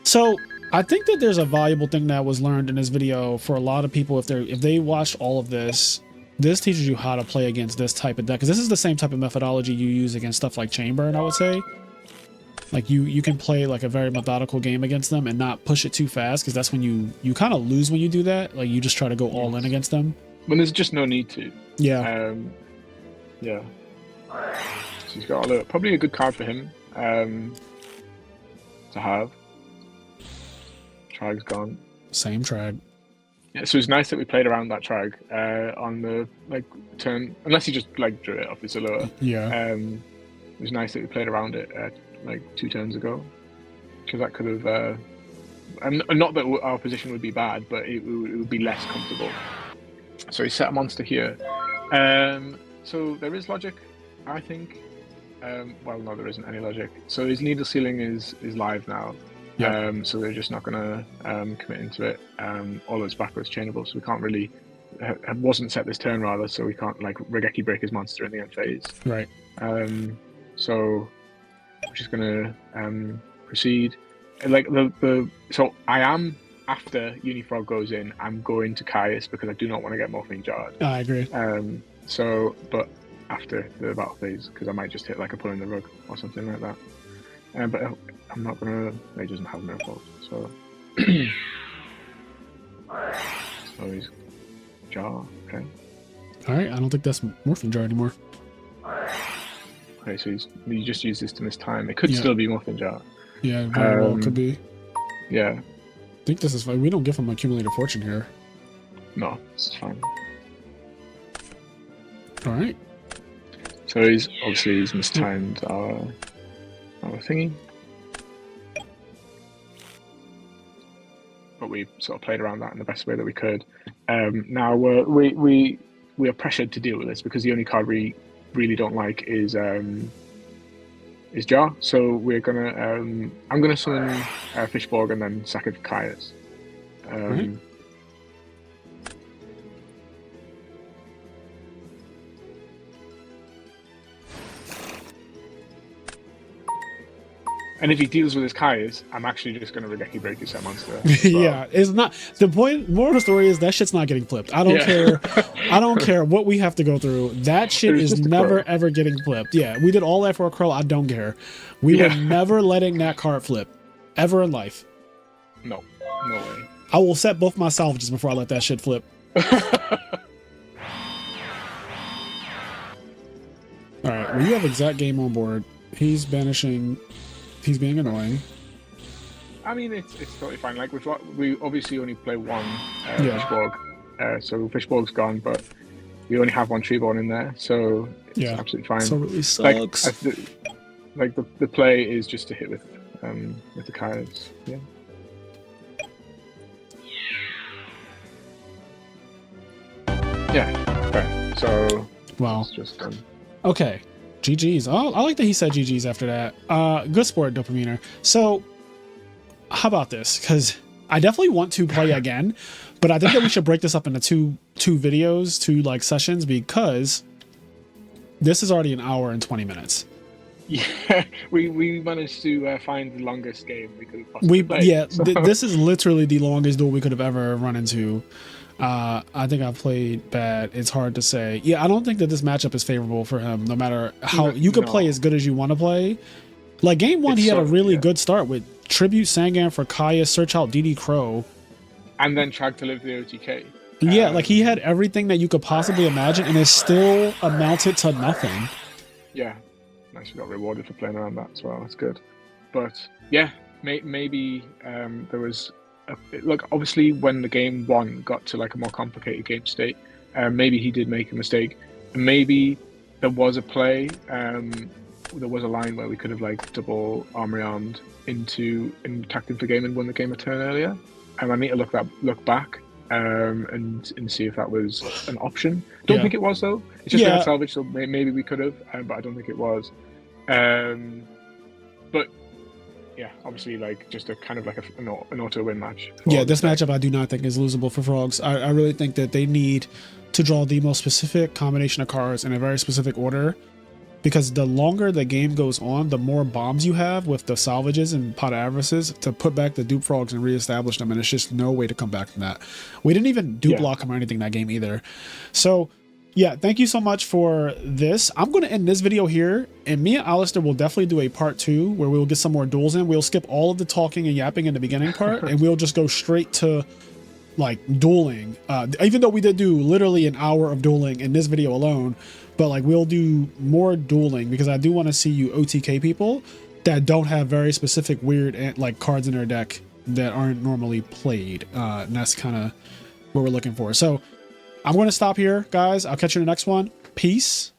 So I think that there's a valuable thing that was learned in this video for a lot of people. If they watched all of this, this teaches you how to play against this type of deck, because this is the same type of methodology you use against stuff like Chainburn, I would say. Like you can play like a very methodical game against them and not push it too fast, because that's when you kind of lose when you do that. Like you just try to go all in against them when there's just no need to. Yeah. Yeah. So he's got probably a good card for him to have. Trag's gone. Same Trag. Yeah, so it's nice that we played around that Trag on the like turn, unless he just like drew it off his lower. Yeah. It was nice that we played around it like 2 turns ago, because that could have, and not that our position would be bad, but it would be less comfortable. So he set a monster here. So there is logic, I think. Well, no, there isn't any logic. So his needle sealing is live now. Yeah. So we're just not going to commit into it. Although it's backwards chainable, so we can't really. It wasn't set this turn rather, so we can't like Regeki break his monster in the end phase. Right. So we're just going to proceed. Like so I am, after Unifrog goes in, I'm going to Caius because I do not want to get Morphine Jarred. I agree. So, but after the battle phase, because I might just hit like a pull in the rug or something like that. But I'm not gonna. He doesn't have Miracles, so. So he's Jar. Okay. All right. I don't think that's Morphine Jar anymore. Okay, so you just use this to miss time. It could still be Morphine Jar. Yeah, very well could be. Yeah. I think this is fine. We don't give him accumulated fortune here. No, this is fine. All right. So he's mistimed our thingy, but we sort of played around that in the best way that we could. Now we are pressured to deal with this because the only card we really don't like is Jar. So we're gonna I'm gonna summon Fishborg and then sack it for Caius. Right. And if he deals with his Kai's, I'm actually just going to Regeki break his set monster. Well. Yeah, it's not the point. More of the story is that shit's not getting flipped. I don't care. I don't care what we have to go through. That shit is never ever getting flipped. Yeah, we did all that for a crow. I don't care. We were never letting that card flip, ever in life. No way. I will set both my salvages before I let that shit flip. All right, well, you have exact game on board. He's banishing. He's being annoying. I mean, it's totally fine. Like we obviously only play one Fishborg, so Fishborg's gone, but we only have one Treeborn in there, so it's absolutely fine. So it really sucks. The play is just to hit with the Kai's. Yeah. Yeah. Right. So wow. It's just done. Okay. GG's. Oh, I like that he said GG's after that. Good sport, Dopaminer. So, how about this? Because I definitely want to play again, but I think that we should break this up into two videos, two like sessions, because this is already an hour and 20 minutes. Yeah, we managed to find the longest game we could possibly play. So. This is literally the longest duel we could have ever run into. I think I played bad. It's hard to say. Yeah, I don't think that this matchup is favorable for him, no matter how you could play as good as you want to play. Like game one, he had a really good start with Tribute Sangan for Kaya, Search Out DD Crow. And then tried to live the OTK. Yeah, like he had everything that you could possibly imagine, and it still amounted to nothing. Yeah, nice. We got rewarded for playing around that as well. That's good. But yeah, maybe there was... Look, obviously, when the game one got to like a more complicated game state, maybe he did make a mistake. Maybe there was a play, there was a line where we could have like double armory armed and attacked him for game and won the game a turn earlier. And I need to look back and see if that was an option. Don't think it was though. It's just we had salvage, so maybe we could have, but I don't think it was. But. Yeah, obviously, like just a kind of like an auto win match. Yeah, this matchup I do not think is losable for Frogs. I really think that they need to draw the most specific combination of cards in a very specific order, because the longer the game goes on, the more bombs you have with the salvages and pot of avarices to put back the dupe frogs and reestablish them, and there's just no way to come back from that. We didn't even dupe block them or anything that game either. So yeah, thank you so much for this. I'm going to end this video here, and me and Allisdair will definitely do a part 2 where we'll get some more duels in. We'll skip all of the talking and yapping in the beginning part, and we'll just go straight to like dueling. Even though we did do literally an hour of dueling in this video alone, but like we'll do more dueling because I do want to see you OTK people that don't have very specific weird like cards in their deck that aren't normally played. And that's kind of what we're looking for. So I'm going to stop here, guys. I'll catch you in the next one. Peace.